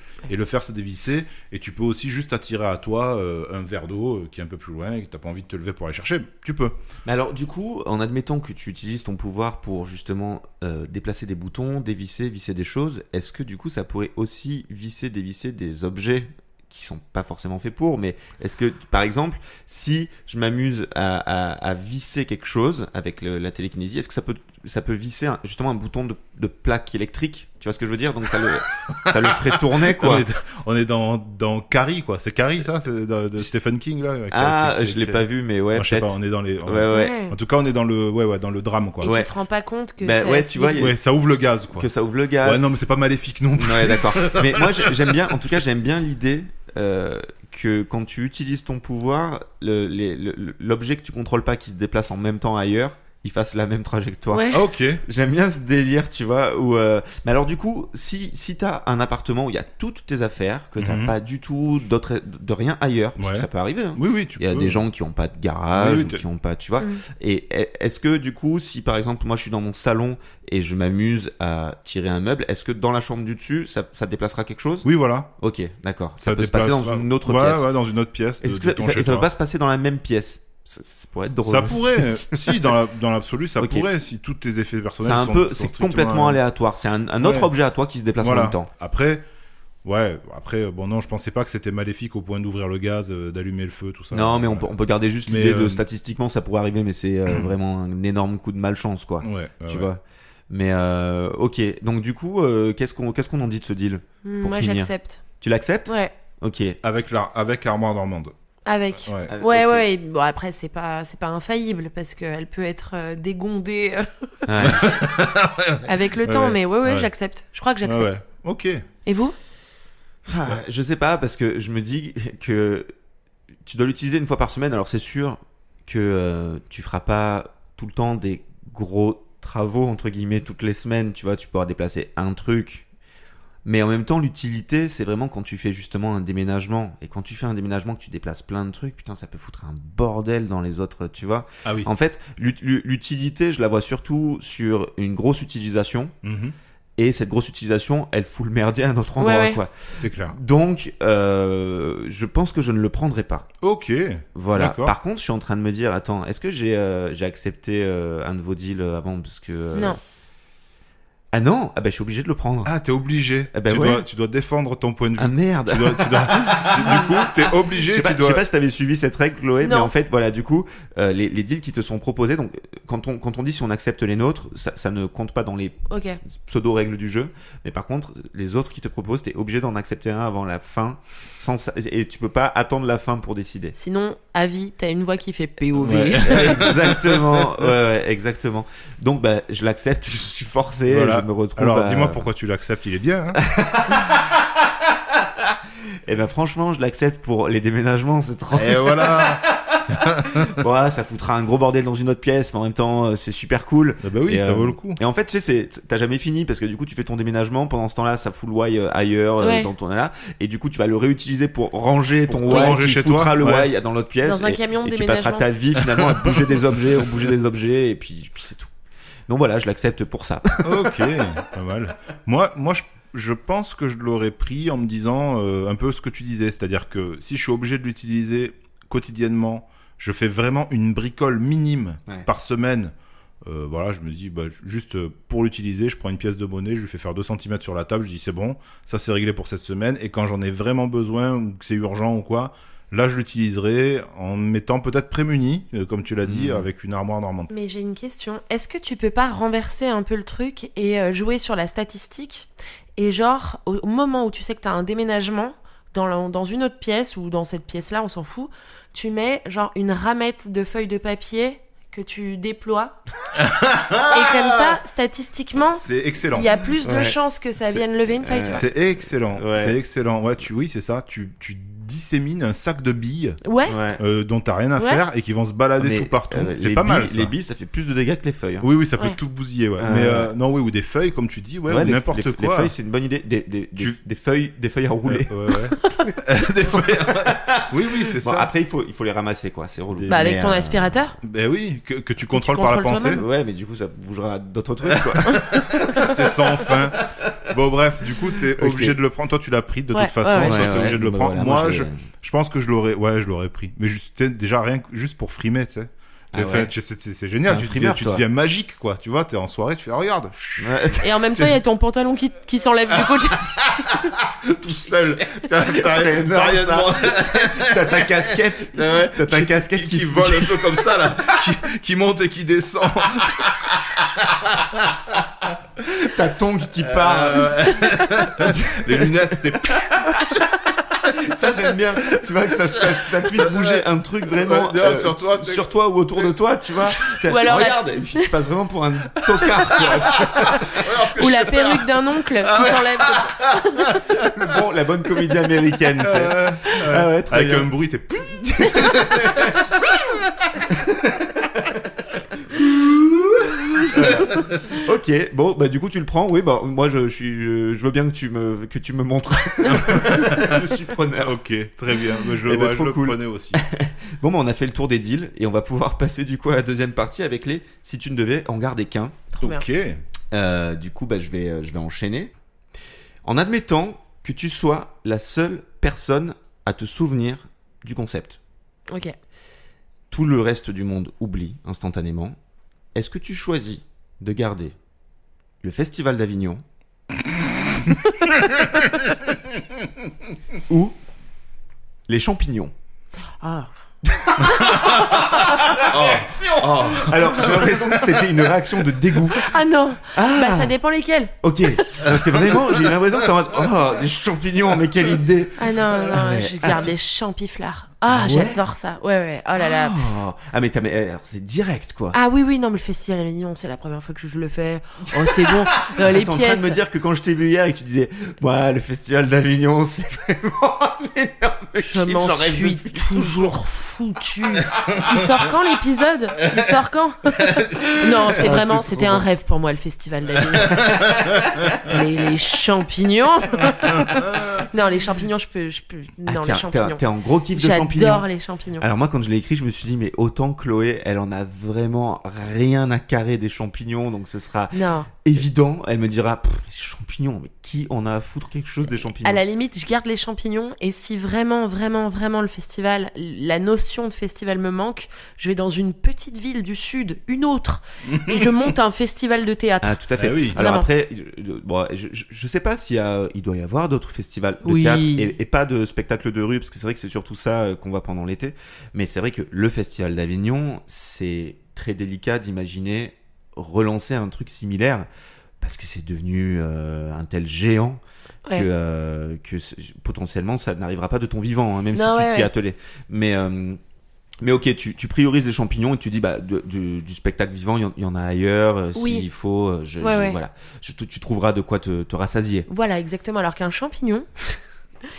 faire se dévisser. Et tu peux aussi juste attirer à toi un verre d'eau qui est un peu plus loin et que t'as pas envie de te lever pour aller chercher. Tu peux. Mais alors, du coup, en admettant que tu utilises ton pouvoir pour justement déplacer des boutons, dévisser, visser des choses, est-ce que du coup, ça pourrait aussi visser, dévisser des objets qui sont pas forcément faits pour, mais est-ce que, par exemple, si je m'amuse à visser quelque chose avec la télékinésie, est-ce que ça peut visser justement un bouton de plaque électrique? Tu vois ce que je veux dire? Donc ça le ferait tourner, quoi. On est dans Carrie, quoi. C'est Carrie, ça? C'est de Stephen King, là? Ah, je l'ai pas vu, mais ouais, Moi, je sais pas, peut-être. on est dans les... Ouais. En tout cas, on est dans le drame, quoi. Et Ouais. tu te rends pas compte que Bah ça- ouais, tu vois, c'est- Ouais, ça ouvre le gaz, quoi. Que ça ouvre le gaz. Ouais, non, mais c'est pas maléfique non plus. Ouais, d'accord. Mais moi, j'aime bien, en tout cas, j'aime bien l'idée que quand tu utilises ton pouvoir, l'objet que tu contrôles pas qui se déplace en même temps ailleurs, il fasse la même trajectoire. Ouais. Ah, ok. J'aime bien ce délire, tu vois. Mais alors, du coup, si t'as un appartement où il y a toutes tes affaires, que t'as Mhm. pas du tout de rien ailleurs, parce que Ouais. ça peut arriver, hein. Oui, oui, tu Il y a peux. des gens qui ont pas de garage, Oui, ou oui, qui ont pas, tu vois. Mm. Et est-ce que du coup, si par exemple moi je suis dans mon salon et je m'amuse à tirer un meuble, est-ce que dans la chambre du dessus, ça déplacera quelque chose? Oui, voilà. Ok, d'accord. Ça peut se déplace, passer dans une autre ouais, pièce. Ouais, dans une autre pièce. Est-ce de que ton ça chez ne va toi. pas se passer dans la même pièce? Ça pourrait être drôle. Ça pourrait, si, dans l'absolu, ça Ok. pourrait, si tous tes effets C'est personnels un sont peu, sont c'est strictement, complètement aléatoire. C'est un autre Ouais. objet à toi qui se déplace en Voilà. même temps. Après, bon, non, je pensais pas que c'était maléfique au point d'ouvrir le gaz, d'allumer le feu, tout ça. Non, mais on peut garder juste l'idée de Mais, statistiquement ça pourrait arriver, mais c'est vraiment un énorme coup de malchance, quoi. Ouais, Tu ouais. vois. Mais ok. Donc du coup, qu'est-ce qu'on en dit de ce deal? Pour Moi, finir. j'accepte. Tu l'acceptes? Ouais. Ok. Avec Armoire Normande. Avec. Ouais. Ouais, Ok. ouais. Bon, après, c'est pas infaillible parce qu'elle peut être dégondée Ouais. avec le Ouais, temps, ouais. mais ouais, Ouais. j'accepte. Je crois que Ouais, j'accepte. ouais. Ok. Et vous? Ah, je sais pas, parce que je me dis que tu dois l'utiliser une fois par semaine. Alors c'est sûr que tu feras pas tout le temps des gros travaux entre guillemets toutes les semaines, tu vois, tu pourras déplacer un truc. Mais en même temps, l'utilité, c'est vraiment quand tu fais justement un déménagement. Et quand tu fais un déménagement, que tu déplaces plein de trucs, putain, ça peut foutre un bordel dans les autres, tu vois. Ah oui. En fait, l'utilité, je la vois surtout sur une grosse utilisation. Mhm. Et cette grosse utilisation, elle fout le merdier à un autre endroit, Ouais. quoi. C'est clair. Donc, je pense que je ne le prendrai pas. Ok. Voilà. D'accord. Par contre, je suis en train de me dire, attends, est-ce que j'ai accepté un de vos deals avant parce que Non. Ah non, ah bah je suis obligé de le prendre. Ah, t'es obligé. Ah bah tu, ouais. tu dois défendre ton point de vue. Ah merde. Du coup, t'es obligé. Je sais tu dois... pas si t'avais suivi cette règle, Chloé, mais Non. en fait, voilà, du coup, les deals qui te sont proposés, donc quand on dit si on accepte les nôtres, ça ne compte pas dans les Ok. pseudo-règles du jeu, mais par contre, les autres qui te proposent, t'es obligé d'en accepter un avant la fin, et tu peux pas attendre la fin pour décider. Sinon, avis, t'as une voix qui fait POV. Ouais, exactement, ouais, exactement. Donc, bah, je l'accepte, je suis forcé, Voilà. je me retrouve. Alors, dis-moi pourquoi tu l'acceptes, il est bien. Hein. Et ben, franchement, je l'accepte pour les déménagements, c'est trop. Et voilà. Ouais, ça foutra un gros bordel dans une autre pièce, mais en même temps, c'est super cool. Ah bah oui, Et, ça vaut le coup. Et en fait, tu sais, t'as jamais fini parce que du coup, tu fais ton déménagement. Pendant ce temps-là, ça fout le why ailleurs, Ouais. dans ton là. Et du coup, tu vas le réutiliser pour ranger ton Pour why ranger qui chez foutra toi. le Ouais. why dans l'autre pièce. Dans un camion de et tu passeras ta déménagement. vie finalement à bouger des objets, rebouger des objets, et puis c'est tout. Donc voilà, je l'accepte pour ça. Ok, pas mal. Moi, je pense que je l'aurais pris en me disant un peu ce que tu disais, c'est-à-dire que si je suis obligé de l'utiliser quotidiennement, je fais vraiment une bricole minime Ouais. par semaine. Voilà, je me dis, bah, juste pour l'utiliser, je prends une pièce de monnaie, je lui fais faire 2 cm sur la table, je dis c'est bon, ça c'est réglé pour cette semaine, et quand j'en ai vraiment besoin, ou que c'est urgent ou quoi, là je l'utiliserai en me mettant peut-être prémuni, comme tu l'as dit, avec une armoire normande. Mais j'ai une question. Est-ce que tu peux pas renverser un peu le truc et jouer sur la statistique et genre, au moment où tu sais que t'as un déménagement dans une autre pièce ou dans cette pièce-là, on s'en fout, tu mets genre une ramette de feuilles de papier que tu déploies et comme ça, statistiquement, C'est excellent. il y a plus de Ouais. chances que ça C'est- vienne lever une feuille. tu vois. C'est excellent, Ouais. c'est excellent. Ouais, oui, c'est ça. Tu dissémines un sac de billes Ouais. dont t'as rien à Ouais. faire et qui vont se balader Mais, tout partout. C'est les pas mal. billes- Ça. Les billes, ça fait plus de dégâts que les feuilles. Hein. Oui, oui, ça peut Ouais. tout bousiller. Ouais. Ouais. Mais non, oui, ou des feuilles, comme tu dis, ouais, ou les- n'importe les quoi. feuilles, c'est une bonne idée. Des feuilles à rouler. Ouais, ouais. Des feuilles. Oui, oui, c'est Bon, ça. après, il faut les ramasser, quoi. C'est relou. Bah, avec Mais, ton aspirateur. Ben oui, que tu contrôles par la contrôles pensée. toi-même. Ouais, mais du coup, ça bougera d'autres trucs, quoi. C'est sans fin. Bon, bref, du coup, t'es Ok. obligé de le prendre. Toi, tu l'as pris de Ouais, toute façon. ouais, Toi, ouais. t'es obligé de le Bah, prendre. voilà, moi, je- je pense que je l'aurais pris. Mais juste, déjà, rien que juste pour frimer, tu sais. Ah ouais. C'est génial. T'es un Tu frimeur, tu toi. deviens magique, quoi. Tu vois, t'es en soirée, tu fais, ah, regarde, Ouais. Et en même temps, il y a ton pantalon qui s'enlève du coup. tout seul. T'as serait énorme, rien ça. demandé. T'as ta casquette. Ouais. T'as ta casquette qui vole un peu comme ça, là. qui monte et qui descend. Ta tongue qui part. Les lunettes, t'es. Ça, j'aime bien. Tu vois que ça puisse bouger un truc vraiment Ouais, sur toi, ou autour de toi, tu vois. Ou alors regarde, et puis tu passes vraiment pour un tocard, quoi. Ou la perruque d'un oncle Ah qui s'enlève. Bon, la bonne comédie américaine, tu sais. Ah ouais, très Avec bien. un bruit, t'es. Ok, bon, bah du coup tu le prends. Oui, bah moi je veux bien que tu me montres. Je suis preneur. Ok, très bien. Mais je Eh ben, je trop le cool. prenais aussi. Bon, bah on a fait le tour des deals et on va pouvoir passer du coup à la deuxième partie avec les si tu ne devais en garder qu'un. Trop bien. Ok. Du coup, bah je vais enchaîner. En admettant que tu sois la seule personne à te souvenir du concept, Ok. tout le reste du monde oublie instantanément. Est-ce que tu choisis de garder le Festival d'Avignon ou les champignons? Ah. Alors, j'ai l'impression que c'était une réaction de dégoût. Ah non. Ah. Bah ça dépend lesquels. Ok, parce que vraiment, j'ai l'impression que c'était en mode oh, des champignons, mais quelle idée. Ah non, non, mais- je garde les champiflards. Ah, Ah ouais j'adore ça. Ouais, ouais. Oh là là. Oh. Ah mais alors, c'est direct quoi. Ah oui, oui, non, mais le festival Avignon, c'est la première fois que je le fais. Oh, c'est bon. Les T'es en train pièces. de me dire que quand je t'ai vu hier et que tu disais ouais, le Festival d'Avignon, c'est vraiment un énorme Je kiff, m'en j'en rêve suis depuis toujours foutu. Il sort quand l'épisode? Il sort quand? Non, c'est Ah, vraiment, c'est c'était trop un bon. rêve pour moi, le festival d'Avignon. les champignons. Non, les champignons, je peux. Ah, Non, t'es les un- champignons. t'es en gros kiff de champignons. J'adore les champignons. Alors moi quand je l'ai écrit, je me suis dit mais autant Chloé, elle en a vraiment rien à carrer des champignons, donc ce sera Non. évident, elle me dira les champignons, mais qui en a à foutre quelque chose des champignons? À la limite, je garde les champignons et si vraiment, vraiment, vraiment le festival, la notion de festival me manque, je vais dans une petite ville du sud, une autre, et je monte un festival de théâtre. Ah, tout à fait. Ah oui. Alors Vraiment. après, bon, je sais pas il doit y avoir d'autres festivals de Oui. théâtre et pas de spectacles de rue, parce que c'est vrai que c'est surtout ça qu'on voit pendant l'été. Mais c'est vrai que le festival d'Avignon, c'est très délicat d'imaginer relancer un truc similaire, parce que c'est devenu un tel géant Ouais. que potentiellement ça n'arrivera pas de ton vivant, hein, même Non, si tu ouais, t'y ouais. attelais. Mais ok, tu priorises les champignons et tu dis du spectacle vivant, il y en a ailleurs. Oui. S'il faut, Ouais. voilà, tu trouveras de quoi te rassasier. Voilà, exactement. Alors qu'un champignon,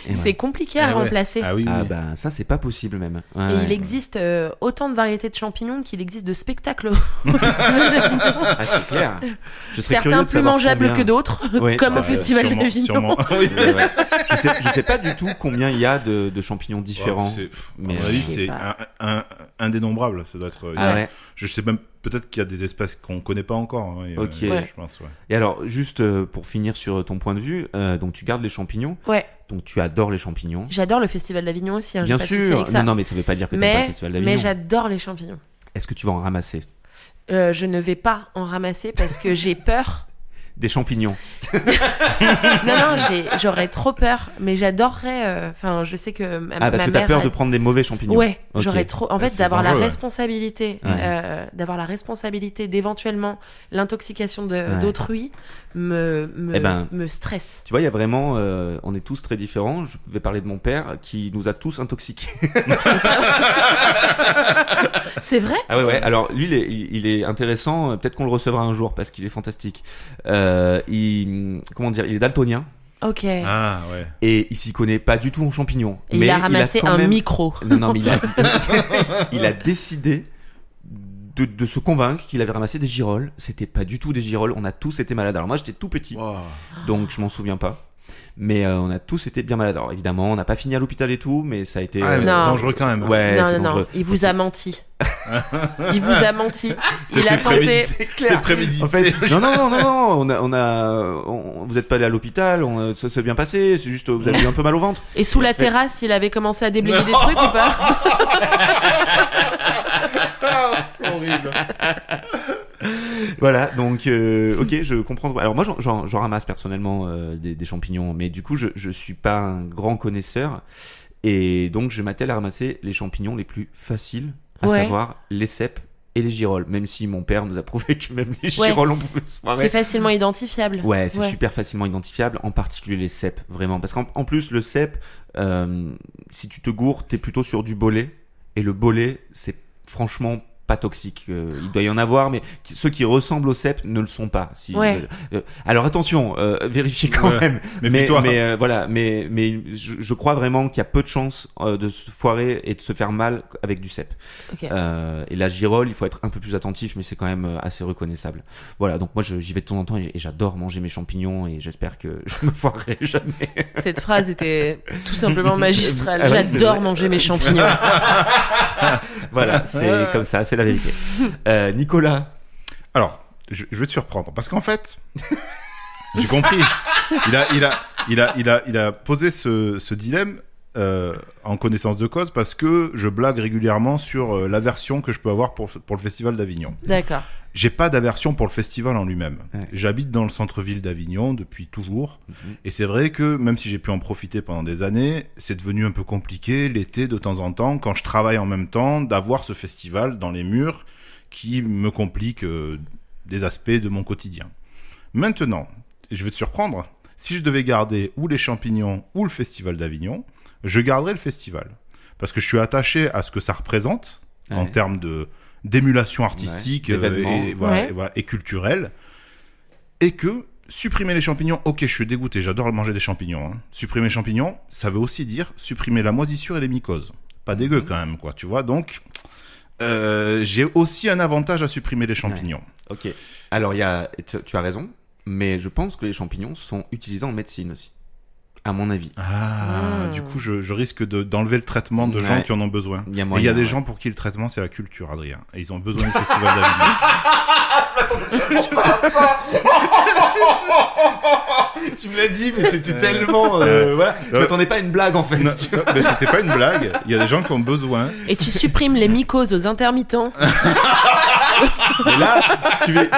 Et c'est voilà. compliqué à Ah ouais. remplacer. Ah oui, Ah oui. ben ça c'est pas possible même. Ouais, Et ouais. il existe autant de variétés de champignons qu'il existe de spectacles au Festival d'Avignon. Ah c'est clair. Je serais curieux Certains de plus savoir mangeables combien- que d'autres, Ouais, comme tout au à fait. Festival Sûrement, d'Avignon. sûrement. Oui. Ouais, ouais. Je sais pas du tout combien il y a de champignons différents. Mais Mais à mon avis, je sais c'est pas. indénombrable. Ça doit être. Ah ouais. Je sais même peut-être qu'il y a des espèces qu'on connaît pas encore. Hein, et, Ok. Ouais. Je pense. Ouais. Et alors juste pour finir sur ton point de vue, donc tu gardes les champignons. Ouais, Donc tu adores les champignons. j'adore le Festival d'Avignon aussi. Hein, j'ai Bien pas de souci sûr. avec ça. Non mais ça veut pas dire que t'aimes pas le festival mais d'Avignon. j'adore les champignons. Est-ce que tu vas en ramasser Je ne vais pas en ramasser parce que j'ai peur. des champignons? Non, j'aurais trop peur, mais j'adorerais. Enfin, je sais que ma Ah parce que t'as mère peur a- de prendre des mauvais champignons. Ouais, Ok. j'aurais trop. En Ouais, fait, c'est d'avoir la dangereux, ouais. responsabilité, d'avoir la responsabilité d'éventuellement l'intoxication Ouais. d'autrui Eh ben, me stresse. Tu vois, il y a vraiment, on est tous très différents. Je vais parler de mon père qui nous a tous intoxiqués. C'est vrai? Ah ouais. Alors lui, il est intéressant. Peut-être qu'on le recevra un jour parce qu'il est fantastique. Comment dire, il est daltonien Ok. Ah ouais. et il s'y connaît pas du tout en champignons. Et il a ramassé quand un même- micro. Non, mais il a décidé de se convaincre qu'il avait ramassé des girolles. C'était pas du tout des girolles. On a tous été malades. Alors moi, j'étais tout petit, Wow. donc je m'en souviens pas. Mais on a tous été bien malades. Alors évidemment, on n'a pas fini à l'hôpital et tout, mais ça a été. Ah, mais c'est Non. dangereux quand même. Ouais, non, c'est non, non, dangereux. il vous a menti. Il vous a menti. Il C'était a tenté. prémédité. C'était prémédité. En fait, non, vous êtes pas allé à l'hôpital, ça s'est bien passé, c'est juste vous avez eu un peu mal au ventre. Et sous la En fait- terrasse, il avait commencé à déblayer des trucs ou pas? Horrible. Voilà, donc ok, je comprends. Alors moi, j'en ramasse personnellement des champignons, mais du coup, je suis pas un grand connaisseur, et donc je m'attelle à ramasser les champignons les plus faciles, à Ouais. savoir les cèpes et les girolles. Même si mon père nous a prouvé que même les Ouais. girolles, on pouvait se C'est foirer. facilement identifiable. Ouais, c'est super facilement identifiable, en particulier les cèpes, vraiment. Parce qu'en plus, le cèpe, si tu te gourres, t'es plutôt sur du bolet. Et le bolet, c'est franchement pas toxique. Il doit y en avoir, mais ceux qui ressemblent au cèpe ne le sont pas. Ouais. Alors attention, vérifiez quand Ouais. même. Méfie-toi. Voilà, mais je crois vraiment qu'il y a peu de chances de se foirer et de se faire mal avec du cèpe. Ok. Et la girole, il faut être un peu plus attentif, mais c'est quand même assez reconnaissable. Voilà, donc moi j'y vais de temps en temps et j'adore manger mes champignons et j'espère que je me foirerai jamais. Cette phrase était tout simplement magistrale. Ah ouais, c'est J'adore vrai. manger mes champignons. Voilà, c'est comme ça, c'est la vérité. Nicolas. Alors, je vais te surprendre parce qu'en fait, j'ai compris. Il a posé ce dilemme en connaissance de cause parce que je blague régulièrement sur l'aversion que je peux avoir pour le festival d'Avignon. D'accord. J'ai pas d'aversion pour le festival en lui-même. Ouais. J'habite dans le centre-ville d'Avignon depuis toujours. Et c'est vrai que même si j'ai pu en profiter pendant des années, c'est devenu un peu compliqué l'été de temps en temps, quand je travaille en même temps, d'avoir ce festival dans les murs qui me complique des aspects de mon quotidien. Maintenant, je vais te surprendre, si je devais garder ou les champignons ou le festival d'Avignon, je garderais le festival. Parce que je suis attaché à ce que ça représente en Ouais. termes d'émulation artistique Ouais, d'événements. et culturelle. Et que supprimer les champignons, ok, je suis dégoûté, j'adore manger des champignons. Hein. Supprimer les champignons, ça veut aussi dire supprimer la moisissure et les mycoses. Pas dégueu quand même, quoi, tu vois. Donc, j'ai aussi un avantage à supprimer les champignons. Ok. Alors tu as raison, mais je pense que les champignons sont utilisés en médecine aussi, à mon avis. Ah, du coup, je risque d'enlever le traitement de gens Ouais. qui en ont besoin. Il y a Et moyen, il y a des ouais. gens pour qui le traitement, c'est la culture, Adrien. Et ils ont besoin du festival d'Avignon. Tu me l'as dit, mais c'était tellement. Voilà. Je m'attendais pas à une blague en fait. Non, mais c'était pas une blague. Il y a des gens qui ont besoin. Et tu supprimes les mycoses aux intermittents. Mais là,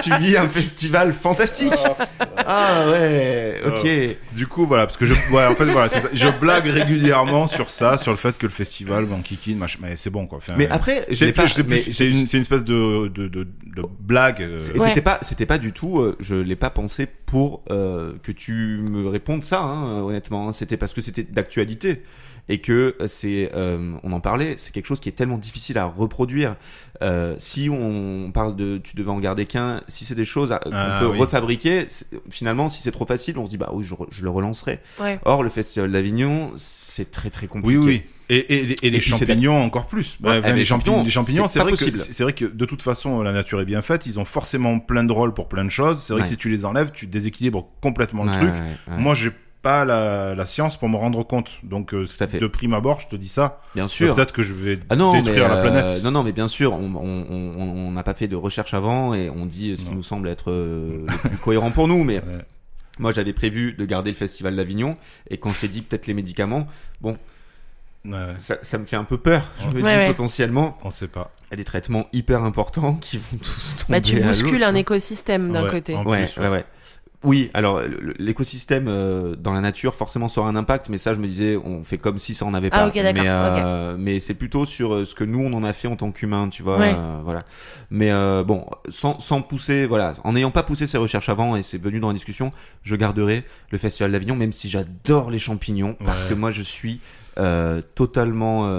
tu vis un festival fantastique. Ah ouais, ok. Du coup, voilà, parce que en fait, voilà, c'est ça. Je blague régulièrement sur ça, sur le fait que le festival va en kikine, machin, mais c'est bon, quoi. Enfin, Mais après, c'est mais une espèce de blague. C'était pas du tout. Je l'ai pas pensé pour que tu me répondes ça, hein, honnêtement. C'était parce que c'était d'actualité et que on en parlait. C'est quelque chose qui est tellement difficile à reproduire. Si on parle tu devais en garder qu'un. Si c'est des choses qu'on peut refabriquer, finalement, si c'est trop facile, on se dit bah oui, je le relancerai. Ouais. Or, le Festival d'Avignon, c'est très très compliqué. Oui. Et les champignons encore plus. Les champignons, c'est vrai que de toute façon la nature est bien faite. Ils ont forcément plein de rôles pour plein de choses. C'est vrai que si tu les enlèves, tu déséquilibres complètement le truc. Moi, j'ai pas la science pour me rendre compte. Donc, de prime abord, je te dis ça. Bien sûr. Peut-être que je vais détruire la planète. Non, mais bien sûr, on n'a pas fait de recherche avant et on dit ce qui nous semble être le plus cohérent pour nous. Mais moi, j'avais prévu de garder le Festival d'Avignon et quand je t'ai dit peut-être les médicaments, bon. Ça me fait un peu peur. Je me dis potentiellement, on sait pas. Il y a des traitements hyper importants qui vont tous tomber. Bah, tu bouscules un écosystème d'un côté. Ouais. Oui, alors l'écosystème dans la nature forcément ça aura un impact, mais ça je me disais on fait comme si ça en avait pas. Ok, d'accord. Mais c'est plutôt sur ce que nous on en a fait en tant qu'humains, tu vois. Voilà. Mais bon, sans pousser, voilà, en n'ayant pas poussé ces recherches avant et c'est venu dans la discussion, je garderai le Festival d'Avignon, même si j'adore les champignons, parce que moi je suis totalement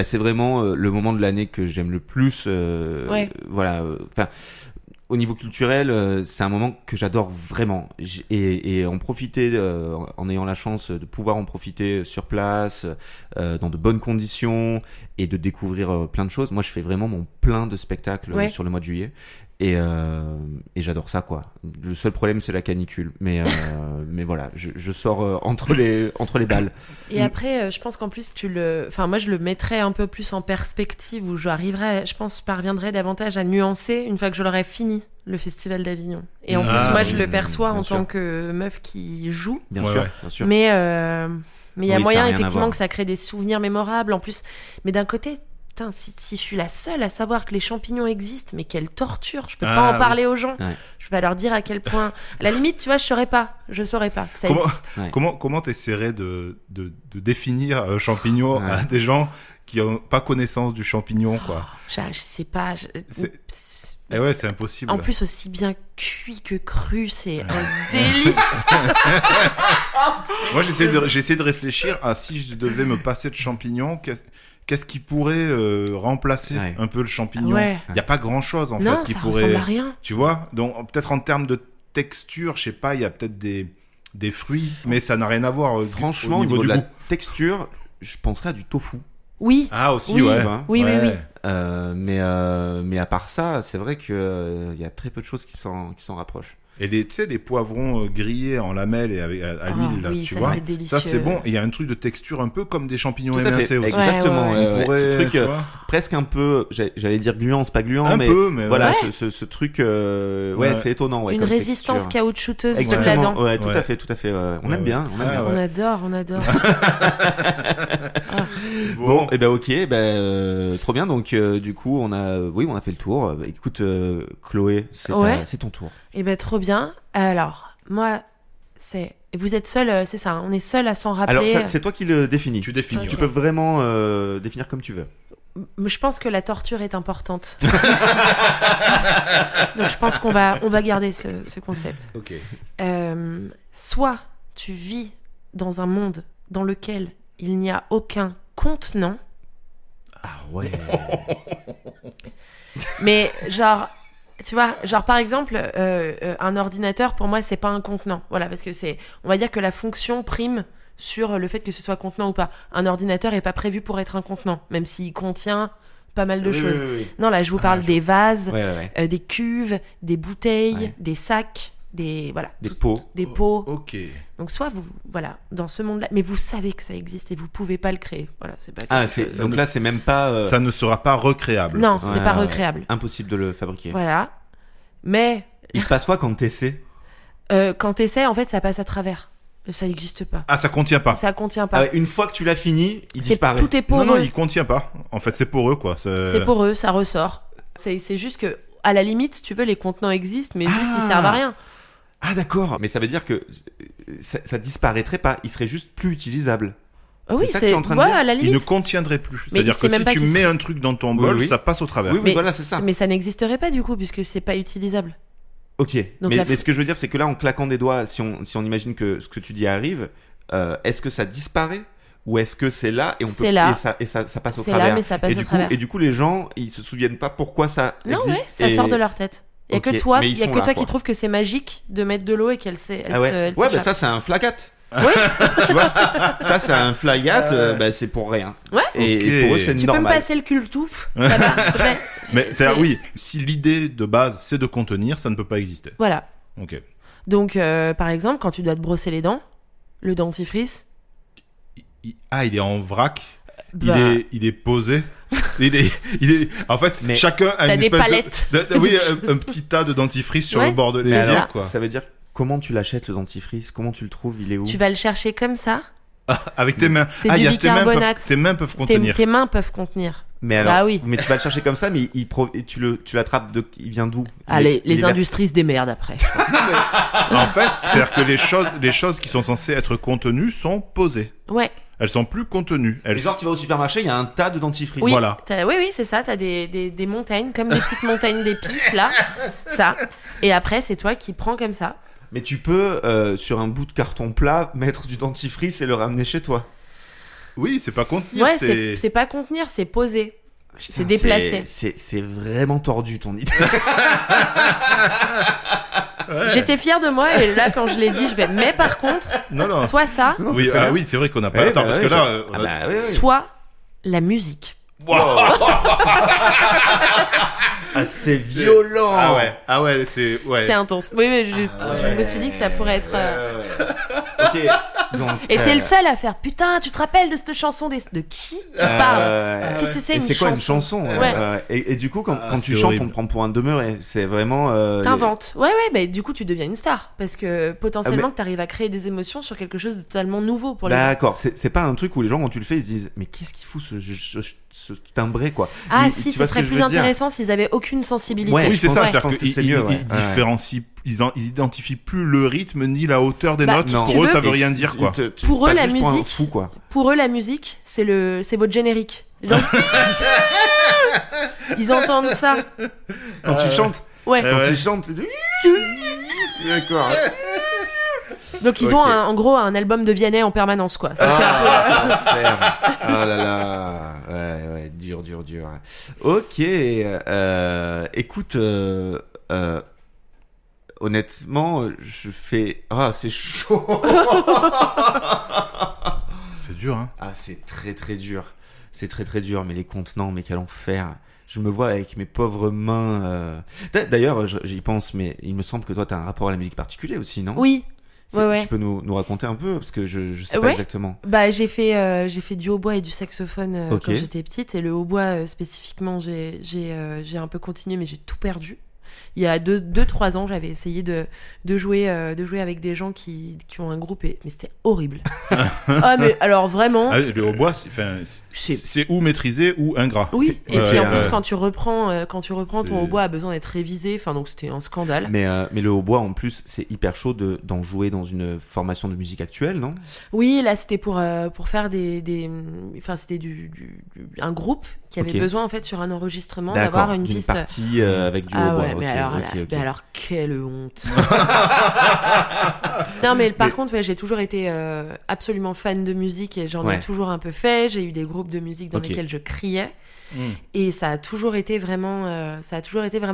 c'est vraiment le moment de l'année que j'aime le plus voilà enfin au niveau culturel, c'est un moment que j'adore vraiment et en profiter en ayant la chance de pouvoir en profiter sur place dans de bonnes conditions et de découvrir plein de choses. Moi, je fais vraiment mon plein de spectacles sur le mois de juillet et j'adore ça quoi. Le seul problème c'est la canicule, mais voilà, je sors entre les balles. Et après, je pense qu'en plus moi je le mettrais un peu plus en perspective où parviendrais davantage à nuancer une fois que je l'aurai fini le Festival d'Avignon. Et en plus moi je le perçois en tant que meuf qui joue. Bien sûr. Mais il y a moyen effectivement que ça crée des souvenirs mémorables en plus. Mais d'un côté, si je suis la seule à savoir que les champignons existent, mais quelle torture, je peux pas en parler aux gens. Je peux pas leur dire à quel point. À la limite, tu vois, je saurais pas que ça existe. Comment t'essaierais de définir un champignon à des gens qui ont pas connaissance du champignon, quoi? Je sais pas. C'est impossible. En plus, aussi bien cuit que cru, c'est un délice. Moi, j'essaie de réfléchir à si je devais me passer de champignons, qu'est-ce qui pourrait remplacer un peu le champignon. Il y a pas grand-chose en fait qui pourrait. Non, ça ressemble à rien. Tu vois, donc peut-être en termes de texture, je sais pas, il y a peut-être des fruits, mais ça n'a rien à voir. Franchement, au niveau de du la goût. texture, je penserais à du tofu. Oui. Ah aussi, oui. ouais. Oui. Mais à part ça, c'est vrai que y a très peu de choses qui s'en rapprochent. Et les poivrons grillés en lamelles et à l'huile, là, tu vois. C'est délicieux. Ça, c'est bon. Et il y a un truc de texture un peu comme des champignons Tout à fait. émincés aussi. Exactement. Ce truc presque presque un peu, j'allais dire gluant, c'est pas gluant, mais voilà, ce truc, c'est étonnant. Une résistance caoutchouteuse sous la Exactement. dent. Ouais, tout à fait. On aime bien. On adore. Bon, et ok, trop bien. Donc, du coup, on a fait le tour. Écoute, Chloé, c'est ton tour. Et trop bien. Alors, moi, vous êtes seul, c'est ça, on est seul à s'en rappeler. Alors, c'est toi qui le définis. Tu définis. Tu peux vraiment définir comme tu veux. Je pense que la torture est importante. Donc, je pense qu'on va garder ce concept. Ok. Soit tu vis dans un monde dans lequel il n'y a aucun contenant. Ah ouais. Mais tu vois, par exemple, un ordinateur, pour moi, c'est pas un contenant. Voilà, parce que on va dire que la fonction prime sur le fait que ce soit contenant ou pas. Un ordinateur est pas prévu pour être un contenant, même s'il contient pas mal de choses. Oui. Non, là, je vous parle des vases, des cuves, des bouteilles, des sacs, des pots. Ok. Donc, soit dans ce monde-là, mais vous savez que ça existe et vous pouvez pas le créer. Voilà, c'est pas. Donc là, c'est même pas. Ça ne sera pas recréable. Non, c'est pas recréable. Impossible de le fabriquer. Voilà. Mais Il se passe quoi quand t'essaies? quand t'essaies, en fait, ça passe à travers. Ça n'existe pas. Ah, ça contient pas. Ça contient pas. Ah ouais, une fois que tu l'as fini, il C'est- disparaît. Tout est poreux. Non, il contient pas. En fait, c'est poreux, quoi. C'est poreux, ça ressort. C'est juste que, à la limite, si tu veux, les contenants existent, mais juste ils servent à rien. Ah d'accord. Mais ça veut dire que ça disparaîtrait pas, il serait juste plus utilisable. Ah oui, C'est ça que tu es en train de dire à la Il limite. ne contiendrait plus. Mais C'est-à-dire il que sait si même pas tu qu'il mets serait- un truc dans ton Oui, bol, oui. ça passe au travers. Oui, Mais, voilà, c'est ça. Mais ça n'existerait pas du coup, puisque c'est pas utilisable. Ok. Donc Mais, la- mais ce que je veux dire, c'est que là, en claquant des doigts, si on imagine que ce que tu dis arrive, est-ce que ça disparaît ou est-ce que c'est là et on peut C'est là. et ça passe au C'est travers là, mais ça passe et au du coup travers. et du coup les gens ils se souviennent pas pourquoi ça Non, ouais, existe. ça et... sort de leur tête. Il y a Ok, que toi, mais ils il y a sont que là, toi quoi. qui trouve que c'est magique de mettre de l'eau et qu'elle s'est. Ah ouais. elle Ouais, bah s'échappe. ça c'est un flagat. Oui, Tu vois, ça c'est un flagat, bah, c'est pour rien. Ouais. Et Ok. pour eux c'est tu peux me normal. passer le cultouf là-bas, s'il te plaît. Mais c'est C'est- oui, si l'idée de base c'est de contenir, ça ne peut pas exister. Voilà. Ok. Donc, par exemple, quand tu dois te brosser les dents, le dentifrice, Ah, il est en vrac. bah, Il est posé. En fait, Mais chacun a t'as une des espèce palettes. oui, un petit tas de dentifrice sur Ouais, le bord de c'est les ça. lèvres, quoi. Ça veut dire comment tu l'achètes le dentifrice, comment tu le trouves, il est où? tu vas le chercher comme ça. Avec tes mains. C'est Ah, du il y a bicarbonate. tes mains peuvent contenir. Tes mains peuvent contenir. Mais alors, Bah oui. mais tu vas le chercher comme ça, mais et tu l'attrapes de, il vient d'où? Ah, Il les est- il est vers- industries se démerdent après. En fait, c'est-à-dire que les choses qui sont censées être contenues sont posées. Ouais. Elles sont plus contenues. Et genre, tu vas au supermarché, il y a un tas de dentifrice. Oui, Voilà. oui, c'est ça. T'as des montagnes, comme des petites montagnes d'épices, là. Ça. Et après, c'est toi qui prends comme ça. Mais tu peux, sur un bout de carton plat, mettre du dentifrice et le ramener chez toi. Oui, c'est pas contenir, Ouais, c'est... c'est pas contenir, c'est poser. Putain, déplacé. C'est vraiment tordu ton idée. J'étais fière de moi, et là, quand je l'ai dit, je vais. Mais par contre, Non. soit ça, Oui, c'est très bien. oui, c'est vrai qu'on n'a pas Ouais, le temps, bah parce ouais, que là... Ah bah oui, oui. soit la musique. Ah, c'est violent. Ah ouais, c'est... Ouais. C'est intense. Oui, mais je me suis dit que ça pourrait être. Ok, donc. Et t'es le seul à faire. Putain, tu te rappelles de cette chanson de qui tu parles? Qu'est-ce que c'est Et une c'est quoi une chanson? chanson? Ouais. Et du coup, quand tu c'est chantes, horrible. on te prend pour un demeuré. C'est vraiment. T'inventes. Ouais, bah du coup, tu deviens une star. Parce que potentiellement, Ah, mais- que t'arrives à créer des émotions sur quelque chose de totalement nouveau pour les gens. D'accord, c'est pas un truc où les gens, quand tu le fais, ils se disent mais qu'est-ce qu'il fout ce timbré quoi. Ah, Il- si, tu ce vois ce serait que je plus veux dire intéressant s'ils avaient aucune sensibilité. Ouais, Oui, c'est je ça, pense- c'est-à-dire je pense que c'est qu'ils mieux, ouais. ils différencient, ils identifient plus le rythme ni la hauteur des Bah, notes. non. Pour tu eux, veux, ça veut Et rien dire, quoi. Pour eux, pas la juste pour un musique- fou quoi. Pour eux, la musique, c'est votre générique. Genre- Ils entendent ça. Quand tu chantes, Ouais. quand ouais. tu chantes, c'est du- D'accord. Donc ils Ok. ont en gros un album de Vianney en permanence, quoi. Ça, c'est un peu- Ah, l'enfer. Oh là là. Ouais, dur. Ok. Écoute, honnêtement, je fais. Ah, c'est chaud. C'est dur, hein. Ah, c'est très dur. C'est très dur, mais les contenants, mais quel enfer. Je me vois avec mes pauvres mains. D'ailleurs, j'y pense, mais il me semble que toi, t'as un rapport à la musique particulier aussi, non? Oui. Ouais. Tu peux nous raconter un peu, parce que je sais pas Ouais. exactement. Bah j'ai fait du hautbois et du saxophone Ok. quand j'étais petite, et le hautbois spécifiquement j'ai un peu continué, mais j'ai tout perdu. Il y a 2-3 ans, j'avais essayé de jouer avec des gens qui ont un groupe, mais c'était horrible. Ah mais alors vraiment. Ah, le hautbois, c'est ou maîtrisé ou ingrat. Oui, c'est et puis clair, en plus ouais. quand tu reprends ton C'est- hautbois a besoin d'être révisé, enfin donc c'était un scandale. Mais le hautbois, en plus, c'est hyper chaud d'en jouer dans une formation de musique actuelle, non? Oui, là c'était pour faire enfin c'était un groupe qui avait Ok. besoin en fait sur un enregistrement D'accord, d'avoir une d'une piste. partie avec du Ah hautbois. ouais, mais Ok, alors, ok. mais alors quelle honte. Non mais par contre, ouais, j'ai toujours été absolument fan de musique et j'en ai Ouais. toujours un peu fait. J'ai eu des groupes de musique dans Ok. lesquels je criais Mm. et ça a toujours été vraiment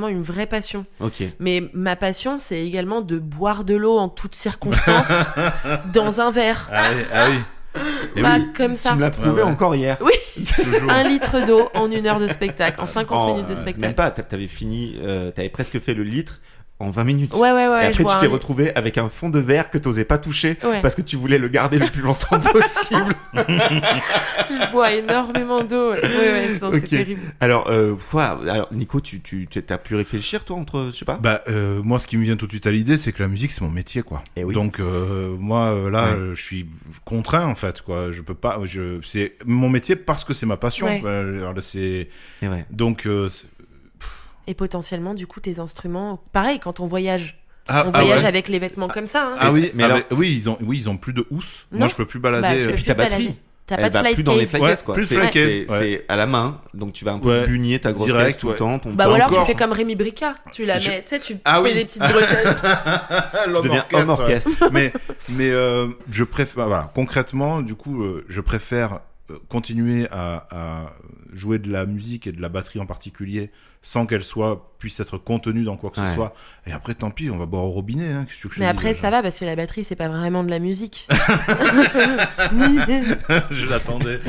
une vraie passion. Ok. Mais ma passion, c'est également de boire de l'eau en toutes circonstances dans un verre. Ah oui. Et Pas oui, comme ça. Tu me l'as prouvé Ouais. encore hier. toujours. 1 litre d'eau en 1 heure de spectacle, en 50 En, minutes de spectacle. Même pas, t'avais fini, t'avais presque fait le litre en 20 minutes. Ouais, Et je après, vois tu t'es un- retrouvé avec un fond de verre que t'osais pas toucher Ouais. parce que tu voulais le garder le plus longtemps possible. Je bois énormément d'eau. Ouais, non, Ok. c'est terrible. Alors, alors Nico, tu t'as pu réfléchir toi entre, je sais pas. Bah, moi, ce qui me vient tout de suite à l'idée, c'est que la musique, c'est mon métier, quoi. Eh oui. Donc, moi, là, Ouais. je suis contraint, en fait, quoi. Je peux pas, c'est mon métier parce que c'est ma passion. Ouais. Alors, là, c'est, Et ouais. donc, Et potentiellement, du coup, tes instruments, pareil, quand on voyage. ah, On ah voyage ouais. avec les vêtements comme ça. Hein. Ah oui, Mais alors, oui, ils ont plus de housse. Non. Moi, je peux plus balader. Bah, tu peux puis plus ta te balader. batterie, T'as elle pas de va flight plus dans les case. flight Ouais, cases, quoi. plus C'est flight case, c'est- ouais. c'est à la main, donc tu vas un peu Ouais. bugner ta grosse Direct, caisse tout le ouais. temps. Ton Bah, temps. ou alors tu encore. fais comme Rémi Brica. Tu la Je- mets, tu sais, tu Ah fais oui. des petites bretelles. Tu deviens homme orchestre. mais je préfère, voilà, concrètement, du coup, je préfère continuer à jouer de la musique et de la batterie en particulier sans qu'elle puisse être contenue dans quoi que Ouais. ce soit. Et après, tant pis, on va boire au robinet. Hein, qu'est-ce que je Mais te après, dise, ça va parce que la batterie, c'est pas vraiment de la musique. Je l'attendais.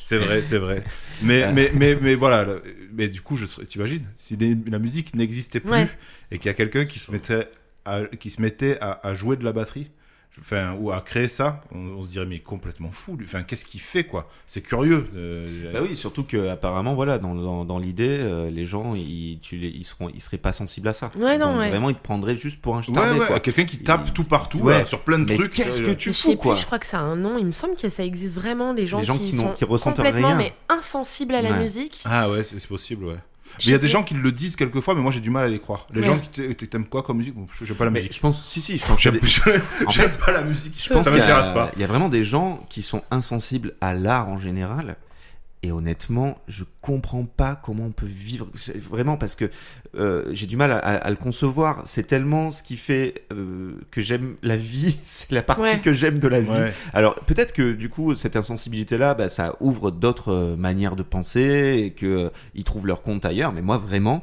C'est vrai. Mais voilà. Mais du coup, t'imagines, si la musique n'existait plus Ouais. et qu'il y a quelqu'un qui se mettait à jouer de la batterie, enfin, ou à créer ça, on se dirait mais complètement fou. Enfin, qu'est-ce qu'il fait, quoi? C'est curieux. Bah oui, surtout que apparemment, voilà, dans l'idée, les gens, ils seraient pas sensibles à ça. Ouais, non, Donc, ouais. vraiment, ils te prendraient juste pour un Ouais, starbé, ouais, quoi. quelqu'un qui tape tout partout, Ouais. là, sur plein de Mais trucs. qu'est-ce que tu Je fous, sais quoi? plus, je crois que ça a un nom. Il me semble que ça existe vraiment, les gens Les gens qui qui sont ressentent complètement rien. mais insensibles à la Ouais. musique. Ah ouais, c'est possible, ouais. Je Mais il y a sais des plus. gens qui le disent quelquefois, mais moi j'ai du mal à les croire. Les Ouais. gens qui t'aiment quoi comme musique? Bon, j'aime pas la Mais musique. je pense, je pense qu'il y a J'aime des- en j'aime fait, pas la musique. je pense ça qu'il y m'intéresse a- pas. Il y a vraiment des gens qui sont insensibles à l'art en général. Et honnêtement, je comprends pas comment on peut vivre. C'est vraiment parce que j'ai du mal à le concevoir. C'est tellement ce qui fait que j'aime la vie. C'est la partie Ouais. que j'aime de la vie. Ouais. Alors peut-être que du coup cette insensibilité-là, bah, ça ouvre d'autres manières de penser et que ils trouvent leur compte ailleurs. Mais moi vraiment,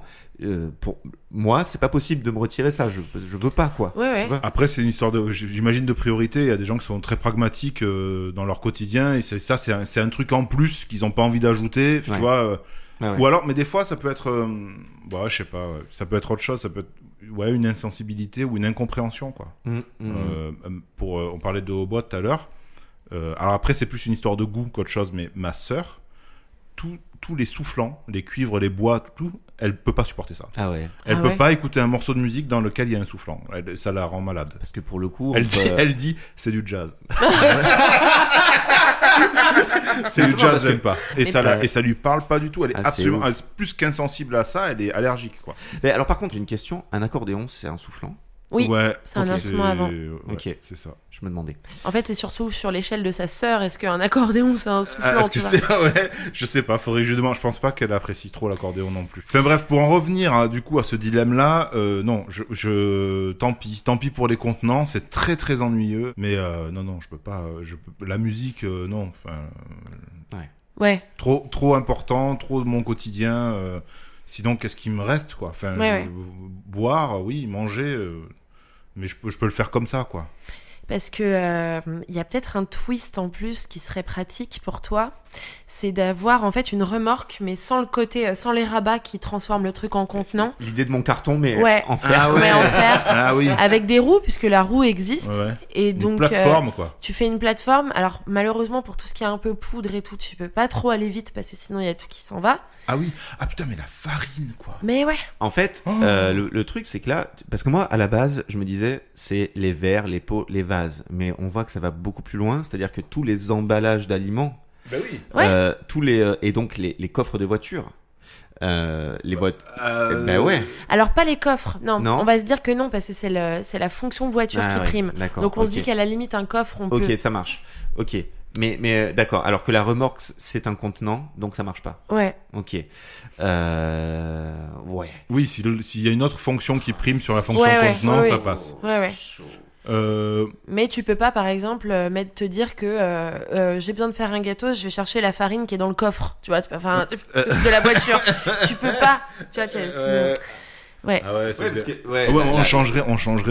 pour moi, c'est pas possible de me retirer ça. Je veux pas quoi. Ouais, ouais. Tu vois. Après, c'est une histoire j'imagine, de priorité. Il y a des gens qui sont très pragmatiques dans leur quotidien, et c'est un truc en plus qu'ils ont pas envie d'ajouter, tu Ouais. vois. Ouais, ouais. Ou alors, mais des fois, ça peut être, bah, je sais pas, ouais, ça peut être autre chose. Ça peut être, ouais, une insensibilité ou une incompréhension, quoi. On parlait de Hautbois tout à l'heure. Alors après, c'est plus une histoire de goût qu'autre chose, mais ma sœur, tous les soufflants, les cuivres, les bois, tout, elle peut pas supporter ça. Ah ouais. Elle Ah peut ouais. pas écouter un morceau de musique dans lequel il y a un soufflant. Ça la rend malade. Parce que pour le coup, Elle entre- dit, c'est du jazz. C'est du étonnant parce jazz, elle aime pas. Et ça lui parle pas du tout. Elle est Ah, c'est absolument, ouf. plus qu'insensible à ça, elle est allergique, quoi. Mais alors par contre, j'ai une question. Un accordéon, c'est un soufflant? Oui, Ouais, c'est un instrument avant. ouais, Ok. c'est ça. Je me demandais. en fait, c'est surtout sur l'échelle de sa sœur. Est-ce qu'un accordéon, c'est un soufflant, Est-ce tu que vois c'est ouais, je sais pas, faudrait que je lui demande. Je pense pas qu'elle apprécie trop l'accordéon non plus. Enfin bref, pour en revenir du coup à ce dilemme-là, non, tant pis pour les contenants, c'est très très ennuyeux. Mais non, je peux pas. La musique, non. Enfin, Ouais, trop important, trop de mon quotidien. Sinon, qu'est-ce qui me reste, quoi? Enfin, Ouais. boire, oui, manger, mais je peux le faire comme ça, quoi. parce que il y a peut-être un twist en plus qui serait pratique pour toi. C'est d'avoir en fait une remorque, mais sans le côté, sans les rabats qui transforment le truc en contenant. L'idée de mon carton, mais Ouais. en fer. Ah Mais en fer, Ah oui. avec des roues, puisque la roue existe. Ouais. Et Une donc, plateforme, quoi. tu fais une plateforme. Alors, malheureusement, pour tout ce qui est un peu poudre et tout, tu peux pas trop aller vite parce que sinon, il y a tout qui s'en va. Ah oui. Ah putain, mais la farine, quoi. Mais ouais, En fait, Oh. le truc, c'est que là, parce que moi, à la base, je me disais, c'est les verres, les pots, les vases. Mais on voit que ça va beaucoup plus loin. C'est-à-dire que tous les emballages d'aliments, Bah oui. Ouais. tous les et donc les coffres de voitures, les voitures. Ben ouais. alors pas les coffres. Non, Non. on va se dire que non parce que c'est la fonction voiture Ah qui ouais, prime. d'accord, Donc on se ok. dit qu'à la limite un coffre, on Ok, peut. ça marche. Ok. Mais d'accord. Alors que la remorque, c'est un contenant, donc ça marche pas. Ouais. Ok. Ouais. Oui, s'il y a une autre fonction qui prime sur la fonction Ouais, contenant, ouais, ça ouais. passe. Ouais. Mais tu peux pas, par exemple, te dire que j'ai besoin de faire un gâteau, je vais chercher la farine qui est dans le coffre, tu vois, de la voiture. Tu peux pas, tu vois, sinon- Ouais. Ah ouais, Ouais, parce que, Ouais, on changerait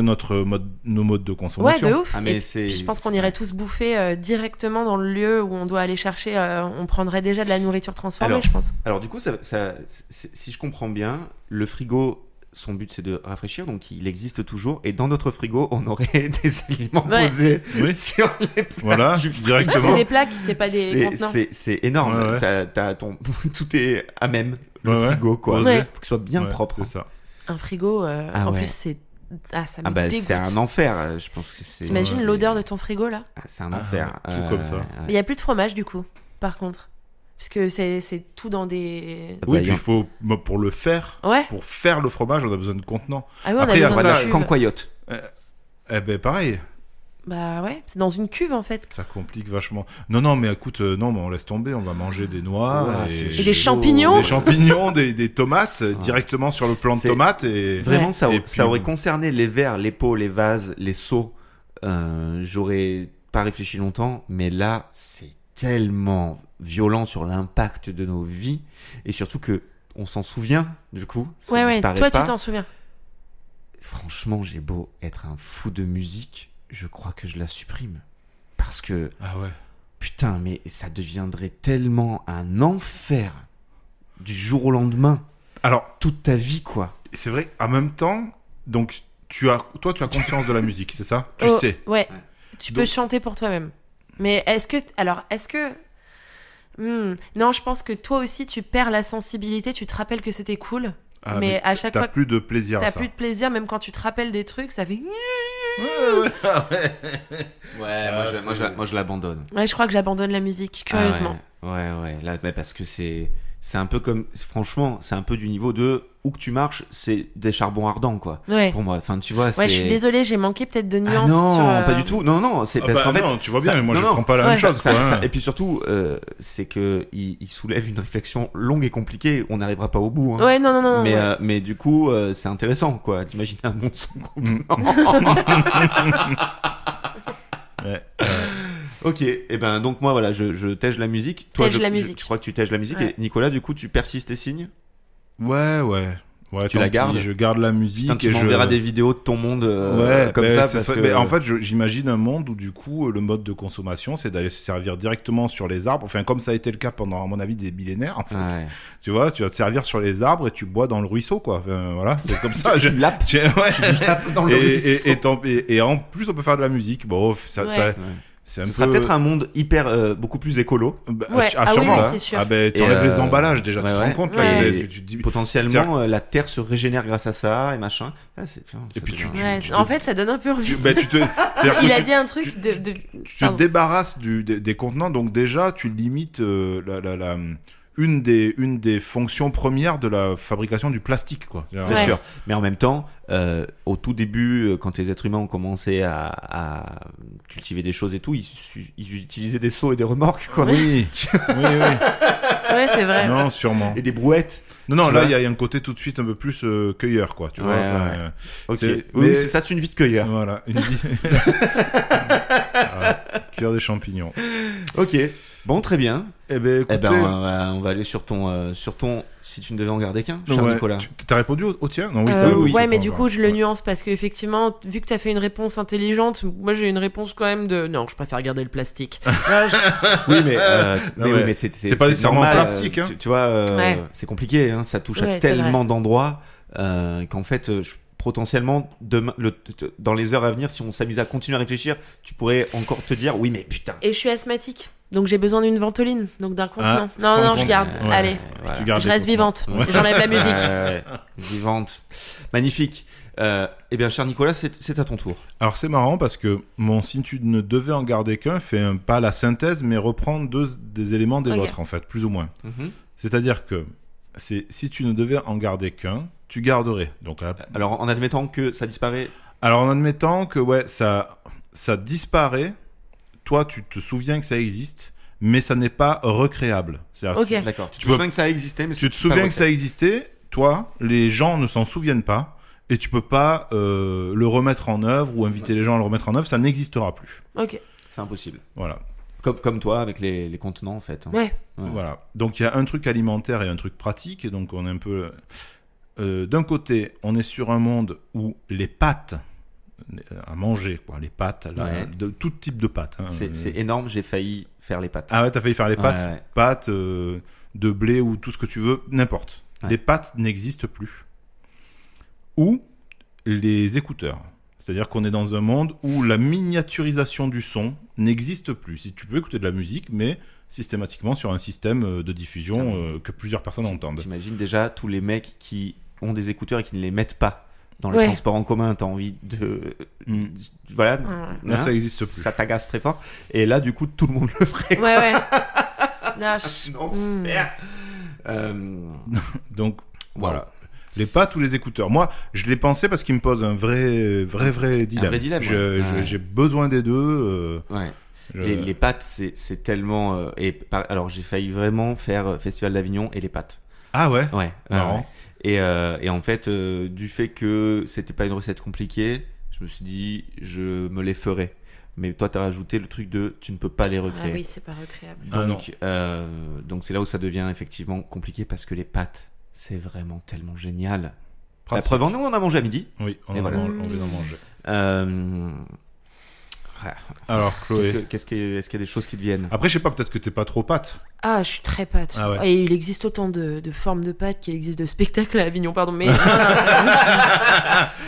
nos modes de Ouais, consommation. de ouf. Ah, mais Et c'est- puis je pense qu'on irait tous bouffer directement dans le lieu où on doit aller chercher. On prendrait déjà de la nourriture transformée, Alors, je pense. Alors du coup, si je comprends bien, le frigo, son but c'est de rafraîchir, donc il existe toujours. Et dans notre frigo, on aurait des aliments Ouais. posés Oui. sur les plats Voilà, du frigo. Ah, directement. c'est des plaques, c'est pas des contenants. C'est énorme. Ouais, ouais. T'as ton... Tout est à même. Le Ouais, ouais. frigo, quoi. Posé. Ouais. Faut qu'il soit bien Ouais, propre. C'est ça. Un frigo, Ah en ouais. plus, c'est. Ah, ça me Ah bah dégoûte. c'est un enfer. Je pense que c'est. T'imagines c'est- l'odeur de ton frigo là? Ah, c'est un Ah, enfer. ouais, tout comme ça. Il y a plus de fromage du coup, par contre. Parce que c'est tout dans des. Oui, Bah, puis il faut, pour le faire, Ouais. pour faire le fromage, on a besoin de contenants. Ah ouais, on Après, a il y a besoin ça, de Voilà, cuve. Cancoyote. Eh ben, pareil, Bah ouais, c'est dans une cuve en fait. ça complique vachement. Non, mais écoute, non, mais on laisse tomber, on va manger des noix Ouah, et... c'est Et des champignons. des champignons, des tomates, directement sur le plant de C'est- tomates et... Vraiment, Ouais. ça, Et ça puis- aurait concerné les verres, les pots, les vases, les seaux. J'aurais pas réfléchi longtemps, mais là, c'est tellement violent sur l'impact de nos vies et surtout que on s'en souvient. Du coup, ça Ouais, disparaît toi pas. tu t'en souviens. Franchement, j'ai beau être un fou de musique, je crois que je la supprime parce que Ah ouais. putain, mais ça deviendrait tellement un enfer du jour au lendemain, Alors, toute ta vie, quoi. c'est vrai, en même temps, donc, toi, tu as conscience de la musique, c'est ça? Tu Oh, sais. Ouais. Tu peux Donc- chanter pour toi-même. Mais est-ce que. Non, je pense que toi aussi tu perds la sensibilité, tu te rappelles que c'était cool. Ah, mais à chaque t'as fois plus de plaisir à T'as ça. plus de plaisir, même quand tu te rappelles des trucs, ça fait. Ouais, moi je l'abandonne. Ouais, je crois que j'abandonne la musique, curieusement. Ah ouais, là, mais parce que c'est un peu comme, franchement, c'est un peu du niveau de où que tu marches, c'est des charbons ardents, quoi. Ouais. Pour moi, enfin, tu vois, Ouais, c'est. je suis désolée, j'ai manqué peut-être de Ah nuances. non, sur, pas du tout. Non, c'est Ah parce bah qu'en fait. non, tu vois bien, ça- mais moi non, je non, prends pas la Ouais. même chose. Ça- quoi, ça- hein. et puis surtout, c'est que il soulève une réflexion longue et compliquée. On n'arrivera pas au bout. Hein. Ouais, non. Mais, ouais. mais du coup, c'est intéressant, quoi. T'imagines un monde sans contenant. Ouais. Ok, et ben donc moi voilà, je tège la musique. Toi, Tège la musique. tu crois que tu tèges la musique Ouais. et Nicolas, du coup, tu persistes tes signes. Ouais. Tu tant la pis, gardes Je garde la musique. Putain, tu et m'enverras des vidéos de ton monde comme ben, ça c'est parce que. ben, en fait, j'imagine un monde où du coup, le mode de consommation, c'est d'aller se servir directement sur les arbres. Enfin, comme ça a été le cas pendant, à mon avis, des millénaires. En fait, Ouais. tu vois, tu vas te servir sur les arbres et tu bois dans le ruisseau, quoi. Enfin, voilà, c'est comme ça. Tu lapes, Ouais. tu lapes dans le ruisseau. Et en plus, on peut faire de la musique. Bon, ça, Ouais. ça c'est un Ce peu. sera peut-être un monde hyper beaucoup plus écolo. Bah, Ouais. Ah oui, sûrement. oui, c'est sûr. Ah ben, tu Et, enlèves les emballages déjà. ouais, tu te ouais. rends compte Ouais. là, Et tu te dis. potentiellement la terre se régénère grâce à ça et machin. Ah, Et puis tu- Ouais, tu en te- fait, ça donne un peu envie. Ben, c'est-à-dire Il que a tu- dit un truc de. tu te Pardon. débarrasses des contenants, donc déjà tu limites une des fonctions premières de la fabrication du plastique, quoi. C'est Ouais. sûr. Mais en même temps, au tout début, quand les êtres humains ont commencé à cultiver des choses et tout, ils utilisaient des seaux et des remorques, quoi. Oui, oui. Ouais, c'est vrai. Non, sûrement. Et des brouettes. Non, Tu là, vois il y a un côté tout de suite un peu plus cueilleur, quoi. Tu vois. Ouais, enfin, ouais. Ok. c'est- Oui, mais- c'est ça, c'est une vie de cueilleur. Voilà, une vie. Cueilleur des champignons. Ok. Bon, très bien. Eh ben, écoutez, Eh ben, on va aller sur ton, si tu ne devais en garder qu'un, cher ouais, Nicolas. t'as répondu au tien? Non, oui, oui, oui. Ouais, mais du pas, coup, je le ouais. nuance parce qu'effectivement, vu que t'as fait une réponse intelligente, moi j'ai une réponse quand même de non, je préfère garder le plastique. Oui, mais, Non, oui, ouais. mais C'est pas nécessairement normal, plastique, hein. tu vois, Ouais. c'est compliqué, hein, ça touche Ouais, à c'est tellement d'endroits qu'en fait, potentiellement, demain, dans les heures à venir, si on s'amuse à continuer à réfléchir, tu pourrais encore te dire, oui, mais putain. Et je suis asthmatique, donc j'ai besoin d'une ventoline, donc d'un contenant. Ah, sans non, je compte. garde. Ouais. Allez, Voilà. Tu gardes je les reste contenants. vivante. Ouais. J'enlève la musique. Ouais, vivante. Magnifique. Eh bien, cher Nicolas, c'est à ton tour. Alors c'est marrant parce que mon si tu ne devais en garder qu'un fait pas la synthèse mais reprend des éléments des Ok. vôtres en fait, plus ou moins. C'est-à-dire que si tu ne devais en garder qu'un, tu garderais. Donc Alors, en admettant que ça disparaît. alors en admettant que ouais ça disparaît, toi tu te souviens que ça existe, mais ça n'est pas recréable. C'est-à-dire Ok. D'accord. Tu te peux- souviens que ça a existé, mais tu te c'est pas souviens vrai. que ça existait, toi, les gens ne s'en souviennent pas. Et tu peux pas le remettre en œuvre ou inviter les gens à le remettre en œuvre, ça n'existera plus. Ok. C'est impossible. Voilà. Comme toi avec les contenants en fait. Ouais. Ouais. Voilà. Donc il y a un truc alimentaire et un truc pratique. Et donc on est un peu. D'un côté, on est sur un monde où les pâtes à manger, quoi, les pâtes, Ouais. de tout type de pâtes. Hein. C'est énorme, j'ai failli faire les pâtes. Ah ouais, t'as failli faire les pâtes, Ouais, ouais. pâtes de blé ou tout ce que tu veux, n'importe. Ouais. Les pâtes n'existent plus. ou les écouteurs. C'est-à-dire qu'on est dans un monde où la miniaturisation du son n'existe plus. Si tu peux écouter de la musique, mais systématiquement sur un système de diffusion que plusieurs personnes entendent. T'imagines déjà tous les mecs qui ont des écouteurs et qui ne les mettent pas dans les Ouais. transports en commun, t'as envie de... Voilà. Là, ça existe plus. Ça t'agace très fort. Et là, du coup, tout le monde le ferait. Ouais, ouais. Non, C'est un enfer. Donc, voilà. Les pattes ou les écouteurs. Moi, je l'ai pensé parce qu'il me pose un vrai dilemme. vrai dilemme, ouais. J'ai besoin des deux. Ouais. je- Les pâtes, c'est tellement... alors, j'ai failli vraiment faire Festival d'Avignon et les pâtes. Ah ouais. Ouais. Marrant. Ouais. Et en fait, du fait que c'était pas une recette compliquée, je me suis dit, je me les ferai. Mais toi, t'as rajouté le truc de tu ne peux pas les ah recréer. oui, c'est pas recréable. Ah non. Donc c'est là où ça devient effectivement compliqué parce que les pâtes, c'est vraiment tellement génial. La Pratique. preuve en est, on en a mangé à midi. Oui, on Et vient voilà. d'en manger. Euh, Alors, Chloé. est-ce qu'il y a des choses qui te viennent? Après, je sais pas, peut-être que t'es pas trop pâte. Ah, je suis très pâte. Ah ouais. Et il existe autant de formes de pâtes qu'il existe de spectacles à Avignon, pardon. Mais non,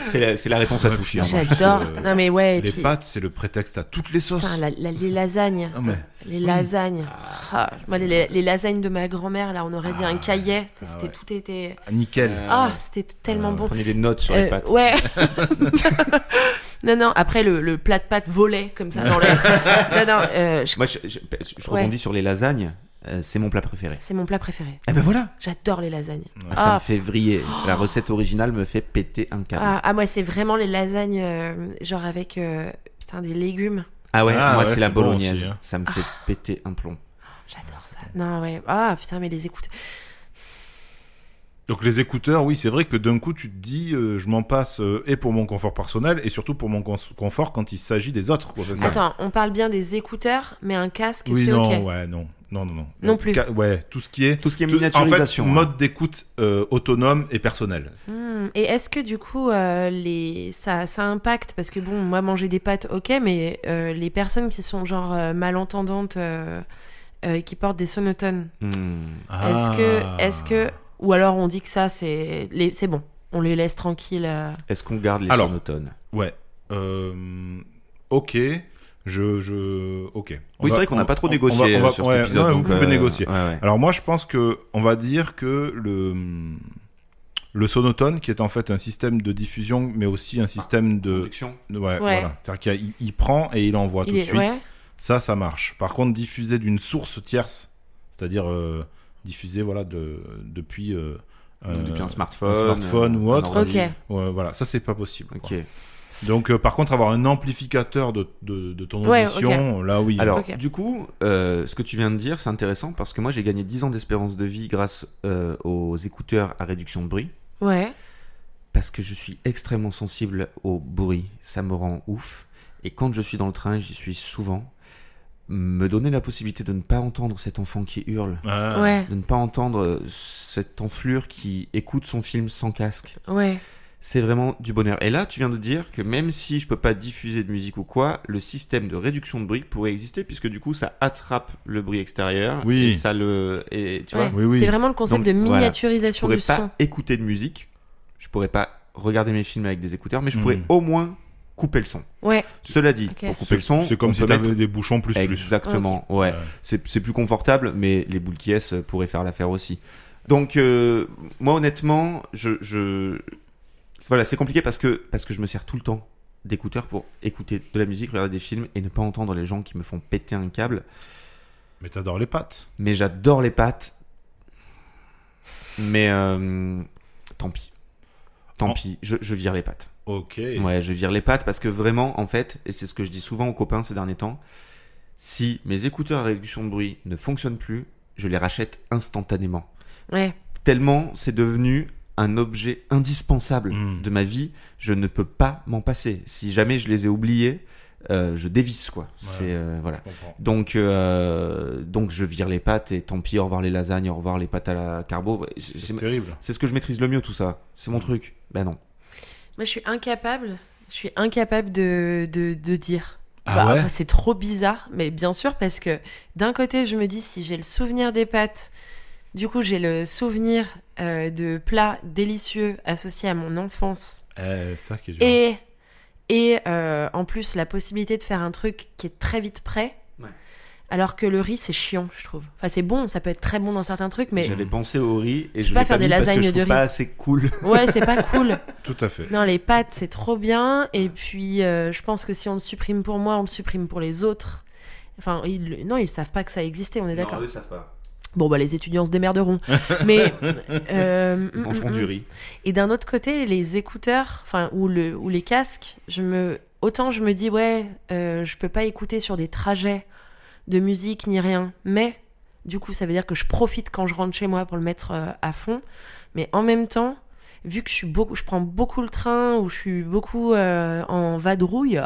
C'est la réponse à Ouais, tout puis, finalement. j'adore. Euh, Non, mais ouais. Et Les puis, pâtes, c'est le prétexte à toutes les sauces. putain, les lasagnes. Ah, mais... Les lasagnes. Ah, moi, les lasagnes de ma grand-mère, là, on aurait dit un cahier. Tu sais, Ah c'était ouais. tout était. Nickel. C'était tellement bon. Prenez des notes sur les pâtes. Ouais. non, après le plat de pâtes volait comme ça dans l'air. Non, Moi, je rebondis sur les lasagnes. C'est mon plat préféré. c'est mon plat préféré. Eh ben voilà. J'adore les lasagnes. Ça me fait vriller. La recette originale me fait péter un câble. Moi, c'est vraiment les lasagnes, genre avec putain, des légumes. Ah ouais, Ah moi ouais, c'est la c'est bon bolognaise. aussi, hein. Ça me fait péter un plomb. J'adore ça. Non, ouais. Ah, putain, mais les écoutes. Donc les écouteurs, oui, c'est vrai que d'un coup tu te dis, je m'en passe et pour mon confort personnel et surtout pour mon confort quand il s'agit des autres. Quoi. Attends, on parle bien des écouteurs, mais un casque, Oui, c'est non, ok. ouais, non. Non plus. Ouais, tout ce qui est Miniaturisation. En fait, mode d'écoute autonome et personnel. Et est-ce que du coup, ça impacte? Parce que bon, moi, manger des pâtes, ok, mais les personnes qui sont genre malentendantes, qui portent des sonotones, Ah. est-ce que. Ou alors on dit que ça, c'est bon, on les laisse tranquilles. Est-ce qu'on garde les Alors, sonotones? Ouais. Ok. Ok. Oui, c'est vrai qu'on n'a pas trop négocié sur cet épisode. Non, vous donc, pouvez négocier. ouais. Alors moi, je pense que on va dire que le sonotone, qui est en fait un système de diffusion, mais aussi un système de Production. ouais. Voilà. C'est-à-dire qu'il prend et il envoie tout de suite. Ouais. Ça marche. Par contre, diffuser d'une source tierce, c'est-à-dire diffuser voilà depuis Depuis un smartphone, ou un autre. ordi. Ok. Voilà, ça c'est pas possible. quoi. Ok. Donc par contre, avoir un amplificateur de ton Ouais, audition, là oui. Alors, Ok. du coup, ce que tu viens de dire, c'est intéressant parce que moi, j'ai gagné 10 ans d'espérance de vie grâce aux écouteurs à réduction de bruit. Ouais. Parce que je suis extrêmement sensible au bruit. Ça me rend ouf. Et quand je suis dans le train, j'y suis souvent, me donner la possibilité de ne pas entendre cet enfant qui hurle, Ah. Ouais. de ne pas entendre cette enflure qui écoute son film sans casque, Ouais. c'est vraiment du bonheur. Et là, tu viens de dire que même si je peux pas diffuser de musique ou quoi, le système de réduction de bruit pourrait exister puisque du coup, ça attrape le bruit extérieur. Oui. Et ça le... Et tu vois, Ouais. Oui, oui. C'est vraiment le concept Donc, de voilà. Je miniaturisation pourrais du pas son. écouter de musique, je pourrais pas regarder mes films avec des écouteurs, mais je Mm. pourrais au moins couper le son. Ouais. Cela dit, Ok. pour couper le son, C'est comme on si peut t'avais mettre... des bouchons plus. Exactement, ouais. Ouais. C'est plus confortable, mais les boules qui est pourraient faire l'affaire aussi. Donc, moi, honnêtement, voilà, c'est compliqué parce que je me sers tout le temps d'écouteurs pour écouter de la musique, regarder des films et ne pas entendre les gens qui me font péter un câble. Mais t'adores les pâtes. Mais j'adore les pâtes. Mais tant pis. Tant pis, je vire les pâtes. Ok. Ouais, je vire les pâtes parce que vraiment, en fait, et c'est ce que je dis souvent aux copains ces derniers temps, si mes écouteurs à réduction de bruit ne fonctionnent plus, je les rachète instantanément. Ouais. Tellement c'est devenu un objet indispensable Mm. de ma vie, je ne peux pas m'en passer. Si jamais je les ai oubliés, je dévisse quoi. C'est voilà. Je comprends. Donc je vire les pâtes et tant pis, au revoir les lasagnes, au revoir les pâtes à la carbo. C'est terrible. C'est ce que je maîtrise le mieux tout ça. C'est mon truc. Ben non. Moi, je suis incapable de dire. Ah ouais enfin, c'est trop bizarre, mais bien sûr, parce que d'un côté, je me dis, si j'ai le souvenir des pâtes, Du coup, j'ai le souvenir de plats délicieux associés à mon enfance. C'est ça qui est dur. Et en plus, la possibilité de faire un truc qui est très vite prêt. Ouais. Alors que le riz, c'est chiant, je trouve. Enfin, c'est bon, ça peut être très bon dans certains trucs, mais J'avais pensé au riz et peux je pas l'ai faire pas des mis parce que lasagnes je de trouve riz. pas assez cool. ouais, c'est pas cool. Tout à fait. Non, les pâtes, c'est trop bien. Et puis, je pense que si on le supprime pour moi, on le supprime pour les autres. Enfin, ils savent pas que ça existait, on est d'accord. Non, eux savent pas. Bon, bah, les étudiants se démerderont. Mais. Ils mangeront du riz. Et d'un autre côté, les écouteurs, enfin, ou les casques, autant je me dis, ouais, je peux pas écouter sur des trajets de musique ni rien. Mais, du coup, ça veut dire que je profite quand je rentre chez moi pour le mettre à fond. Mais en même temps, vu que je prends beaucoup le train ou je suis beaucoup en vadrouille.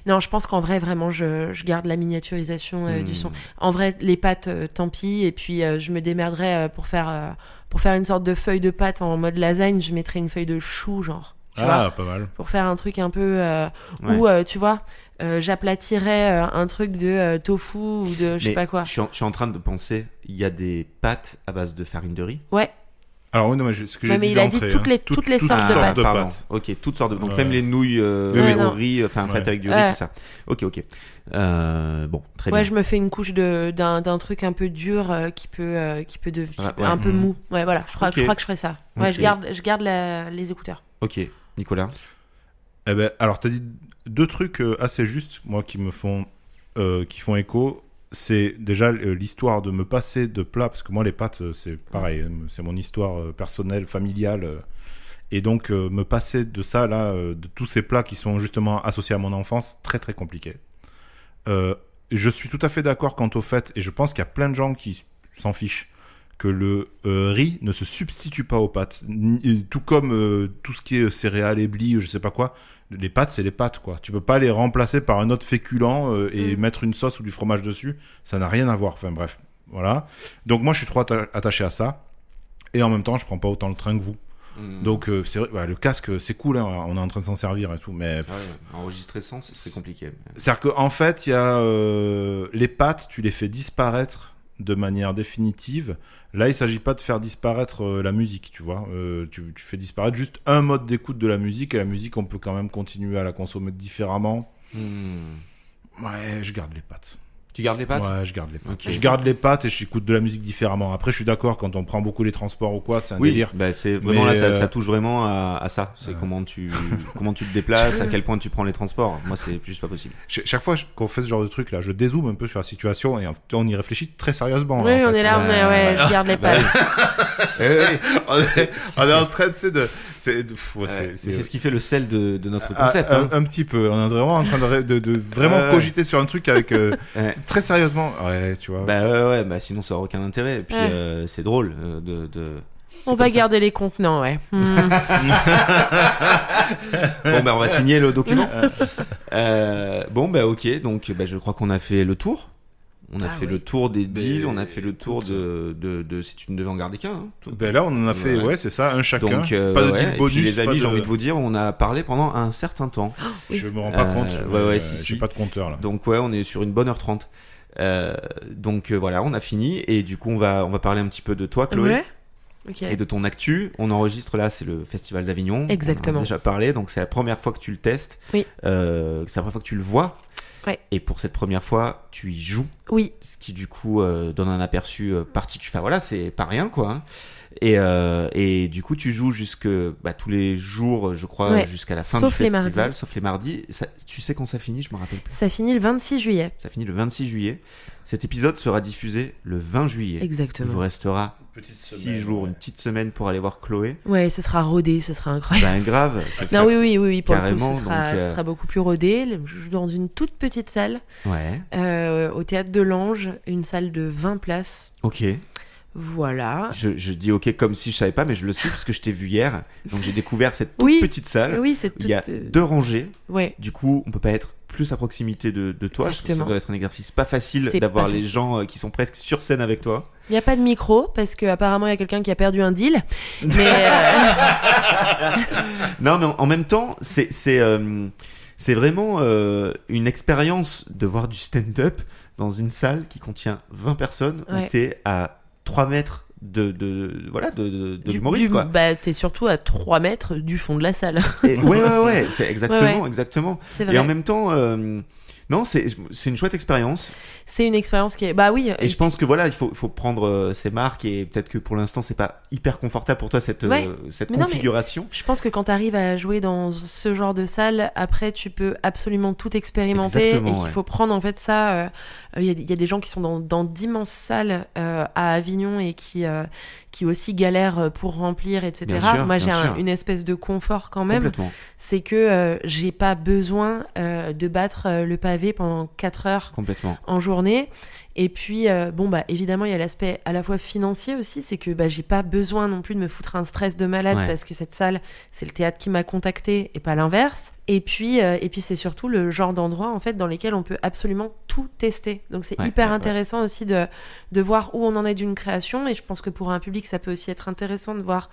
Non, je pense qu'en vrai, vraiment, je garde la miniaturisation du son. En vrai, les pâtes, tant pis. Et puis, je me démerderai pour faire une sorte de feuille de pâte en mode lasagne. Je mettrai une feuille de chou, genre. Tu vois, Pas mal. pour faire un truc un peu... Ouais. Ou, tu vois, j'aplatirais un truc de tofu ou de je sais Mais pas quoi. je suis en train de penser, il y a des pâtes à base de farine de riz. Ouais. Alors oui, non, mais ce que j'ai Ouais, mais dit il a dit d'entrée, toutes les sortes de pâtes. Pardon. Ok, toutes sortes de... Donc Ouais. même les nouilles Ouais, au non. riz, enfin faites Ouais. avec du riz, Ouais. tout ça. Ok. Bon, très Ouais, bien. je me fais une couche d'un truc un peu dur qui peut Ouais. un peu mou. Ouais, voilà. Je crois Ok. que je ferai ça. Ouais, Ok. je garde les écouteurs. Ok, Nicolas. Eh ben, alors, t'as dit deux trucs assez justes, moi, qui font écho. C'est déjà l'histoire de me passer de plats, parce que moi, les pâtes, c'est pareil, c'est mon histoire personnelle, familiale. Et donc, me passer de ça, là, de tous ces plats qui sont justement associés à mon enfance, très, très compliqué. Je suis tout à fait d'accord quant au fait, et je pense qu'il y a plein de gens qui s'en fichent, que le riz ne se substitue pas aux pâtes. Tout comme tout ce qui est céréales et blé, je sais pas quoi. Les pâtes, c'est les pâtes, quoi. Tu peux pas les remplacer par un autre féculent et mettre une sauce ou du fromage dessus. Ça n'a rien à voir. Enfin bref, voilà. Donc moi, je suis trop attaché à ça. Et en même temps, je prends pas autant le train que vous. Donc c'est vrai, le casque, c'est cool. Hein, on est en train de s'en servir et tout. Mais Enregistrer sans, c'est compliqué. c'est-à-dire qu'en fait, il y a les pâtes, tu les fais disparaître de manière définitive. Là, il s'agit pas de faire disparaître la musique, tu vois. Tu fais disparaître juste un mode d'écoute de la musique, et la musique, on peut quand même continuer à la consommer différemment. Ouais, je garde les pâtes. Tu gardes les pâtes? Ouais, je garde les pâtes. Ok. Je garde les pâtes et j'écoute de la musique différemment. Après, je suis d'accord, quand on prend beaucoup les transports ou quoi, c'est un Oui, délire. bah c'est vraiment Mais, là, ça touche vraiment à ça. C'est comment tu te déplaces, à quel point tu prends les transports. Moi, c'est juste pas possible. Chaque fois qu'on fait ce genre de truc là, je dézoome un peu sur la situation et on y réfléchit très sérieusement. Oui, là, en on fait. est là, je garde les pâtes. on est en train, tu sais, Mais c'est ce qui fait le sel de notre concept. un petit peu. On est vraiment en train de vraiment cogiter sur un truc avec très sérieusement. Ouais, tu vois. Bah sinon ça aura aucun intérêt. Et puis c'est drôle On va garder les contenants, ouais. Bon, on va signer le document. Ok. Donc, je crois qu'on a fait le tour. On a fait le tour des deals, on a fait le tour de si tu ne devais en garder qu'un. Hein. Là, on en a fait, c'est ça, un chacun. Donc, pas de deal et bonus. puis, les amis, pas j'ai envie de vous dire, on a parlé pendant un certain temps. Je me rends pas compte. Si. J'ai pas de compteur là. Donc, on est sur une bonne heure 30. Voilà, on a fini. Et du coup, on va parler un petit peu de toi, Chloé. Ouais. Okay. Et de ton actu. On enregistre là, c'est le Festival d'Avignon. Exactement. On en a déjà parlé, donc c'est la première fois que tu le testes. Oui. C'est la première fois que tu le vois. Ouais. Et pour cette première fois, tu y joues. Oui. Ce qui du coup donne un aperçu particulier. Enfin voilà, c'est pas rien quoi. Hein. Et du coup, tu joues jusque tous les jours, je crois, jusqu'à la fin sauf du festival, mardis. sauf les mardis. Ça, tu sais quand ça finit? Je me rappelle plus. Ça finit le 26 juillet. Ça finit le 26 juillet. Cet épisode sera diffusé le 20 juillet. Exactement. Il vous restera 6 jours, une petite semaine pour aller voir Chloé. Ouais, ce sera rodé, ce sera incroyable. Grave. Non, oui, pour carrément, le coup, ce sera beaucoup plus rodé. Je joue dans une toute petite salle. Ouais. Au Théâtre de l'Ange, une salle de 20 places. Ok. Voilà. Je dis ok comme si je savais pas, mais je le sais parce que je t'ai vu hier. Donc j'ai découvert cette toute petite salle. Oui, c'est Il y a 2 rangées. Ouais. Du coup, on peut pas être plus à proximité de toi. Je trouve que ça doit être un exercice pas facile d'avoir les gens qui sont presque sur scène avec toi. Il n'y a pas de micro parce qu'apparemment il y a quelqu'un qui a perdu un deal. Mais non, mais en même temps, c'est vraiment une expérience de voir du stand-up dans une salle qui contient 20 personnes Ouais. où t'es à 3 mètres de l'humoriste, quoi. Bah, t'es surtout à 3 mètres du fond de la salle. Et ouais, c'est exactement, Ouais. exactement. C'est vrai. Et en même temps, non, c'est une chouette expérience. C'est une expérience qui est. Bah oui. Et je pense que voilà, il faut prendre ses marques, et peut-être que pour l'instant, c'est pas hyper confortable pour toi cette Ouais. cette Mais non, mais- configuration. Je pense que quand tu arrives à jouer dans ce genre de salle, après tu peux absolument tout expérimenter Exactement, et qu'il ouais. faut prendre en fait ça. Il y a des gens qui sont dans d'immenses salles à Avignon et qui aussi galèrent pour remplir, etc. Bien sûr, Moi bien j'ai sûr. une espèce de confort quand même. Complètement. C'est que j'ai pas besoin de battre le pavé pendant 4 heures Complètement. en journée. Et puis, bon, bah, évidemment, il y a l'aspect à la fois financier aussi, c'est que bah, j'ai pas besoin non plus de me foutre un stress de malade Ouais. parce que cette salle, c'est le théâtre qui m'a contacté et pas l'inverse. Et puis c'est surtout le genre d'endroit, en fait, dans lesquels on peut absolument tout tester. Donc, c'est Ouais, hyper ouais, intéressant aussi de voir où on en est d'une création. Et je pense que pour un public, ça peut aussi être intéressant de voir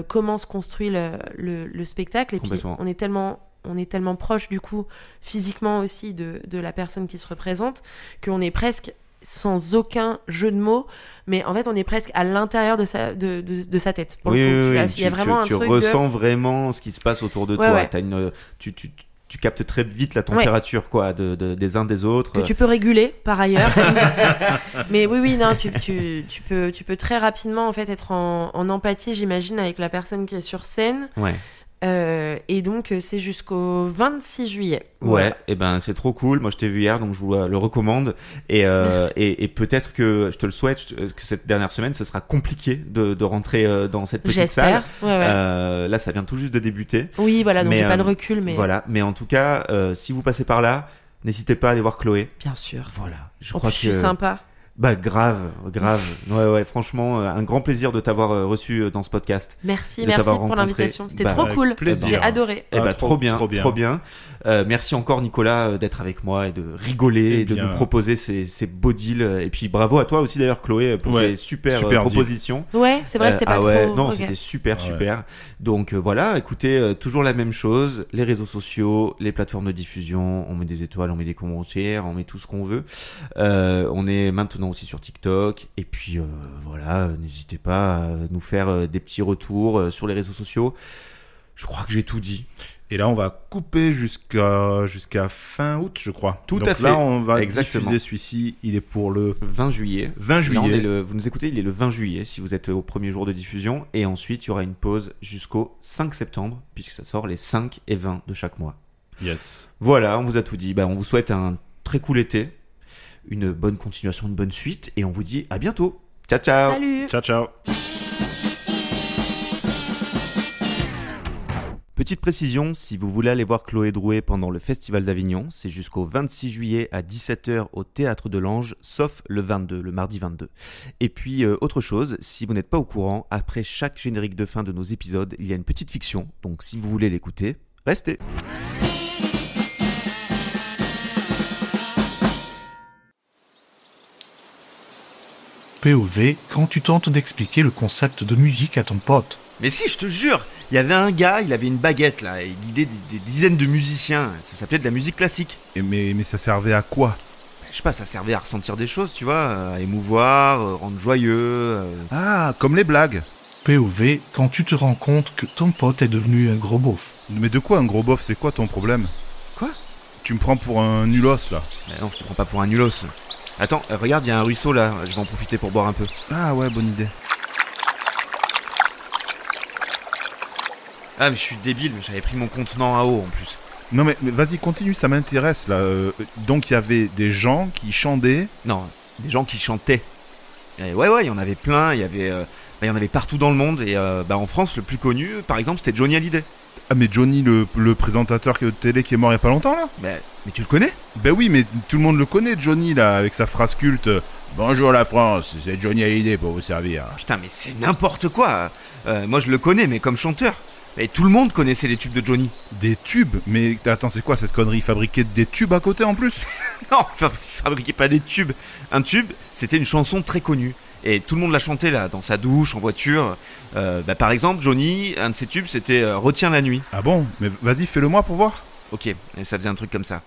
comment se construit le spectacle. Et puis, Complètement. on est tellement proche, du coup, physiquement aussi de la personne qui se représente, qu'on est presque, sans aucun jeu de mots, mais en fait, on est presque à l'intérieur de sa tête. Pour Oui, le coup. oui, Tu vois, oui. il y a vraiment tu un truc ressens vraiment ce qui se passe autour de Ouais, toi. ouais. T'as tu captes très vite la température, quoi, des uns des autres. que tu peux réguler, par ailleurs. Mais oui, non, tu peux très rapidement, en fait, être en empathie, j'imagine, avec la personne qui est sur scène. Ouais. Et donc, c'est jusqu'au 26 juillet. Ouais, Voilà. et ben c'est trop cool. Moi je t'ai vu hier, donc je vous le recommande. Merci. Et peut-être que je te le souhaite, que cette dernière semaine, ce sera compliqué de rentrer dans cette petite salle. J'espère. Ouais. Là, ça vient tout juste de débuter. Oui, voilà, donc mais, j'ai pas de recul, mais Voilà, mais en tout cas, si vous passez par là, n'hésitez pas à aller voir Chloé. bien sûr. Voilà, je En crois plus, que je suis sympa. bah grave. Ouais, franchement, un grand plaisir de t'avoir reçu dans ce podcast. Merci de t'avoir pour rencontré. l'invitation. C'était Bah, trop avec cool. plaisir. J'ai adoré. Eh Ah, bah, trop trop bien. Merci encore Nicolas d'être avec moi et de rigoler Eh et de bien. nous proposer ces beaux deals. Et puis bravo à toi aussi d'ailleurs Chloé pour Ouais, tes super super propositions. Ouais, c'est vrai, c'était pas trop. Non, Ok. c'était super. Ouais. Donc voilà, écoutez, toujours la même chose, les réseaux sociaux, les plateformes de diffusion, on met des étoiles, on met des commentaires, on met tout ce qu'on veut. On est maintenant aussi sur TikTok, et puis voilà, n'hésitez pas à nous faire des petits retours sur les réseaux sociaux. Je crois que j'ai tout dit. Et là, on va couper jusqu'à fin août, je crois. Tout Donc à fait. Là, on va Exactement. diffuser celui-ci. Il est pour le 20 juillet. 20 Là, juillet. vous nous écoutez, il est le 20 juillet si vous êtes au premier jour de diffusion. Et ensuite, il y aura une pause jusqu'au 5 septembre, puisque ça sort les 5 et 20 de chaque mois. Yes. Voilà, on vous a tout dit. On vous souhaite un très cool été, une bonne continuation, une bonne suite, et on vous dit à bientôt. Ciao, ciao. Salut. Ciao, ciao. Petite précision, si vous voulez aller voir Chloé Drouet pendant le Festival d'Avignon, c'est jusqu'au 26 juillet à 17h au Théâtre de l'Ange, sauf le 22, le mardi 22. Et puis, autre chose, si vous n'êtes pas au courant, après chaque générique de fin de nos épisodes, il y a une petite fiction, donc si vous voulez l'écouter, restez. POV quand tu tentes d'expliquer le concept de musique à ton pote. Mais si, je te jure, il y avait un gars, il avait une baguette là, et il guidait des dizaines de musiciens, ça s'appelait de la musique classique. Mais ça servait à quoi? Je sais pas, ça servait à ressentir des choses, tu vois, à émouvoir, rendre joyeux. Ah, comme les blagues. POV quand tu te rends compte que ton pote est devenu un gros beauf. Mais de quoi un gros bof? C'est quoi ton problème? Quoi? Tu me prends pour un nulos, là. Mais non, je te prends pas pour un nulos. Attends, regarde, il y a un ruisseau là, je vais en profiter pour boire un peu. Ah ouais, bonne idée. Ah mais je suis débile, j'avais pris mon contenant à eau en plus. Non mais vas-y, continue, ça m'intéresse, là. Donc il y avait des gens qui chantaient. Non, des gens qui chantaient. Et ouais, il y en avait plein, il y en avait partout dans le monde, et en France, le plus connu, par exemple, c'était Johnny Hallyday. Ah mais Johnny, le présentateur de télé qui est mort il y a pas longtemps, là? Mais tu le connais? Ben oui, mais tout le monde le connaît, Johnny, là, avec sa phrase culte. Bonjour la France, c'est Johnny Hallyday pour vous servir. Putain, mais c'est n'importe quoi. Moi je le connais, mais comme chanteur. Et tout le monde connaissait les tubes de Johnny. Des tubes? Mais attends, c'est quoi cette connerie? Fabriquer des tubes à côté en plus? Non, fabriquez pas des tubes. Un tube, c'était une chanson très connue. Et tout le monde la chantait là, dans sa douche, en voiture. Par exemple, Johnny, un de ses tubes, c'était Retiens la nuit. Ah bon? Mais vas-y, fais-le moi pour voir. Ok, et ça faisait un truc comme ça.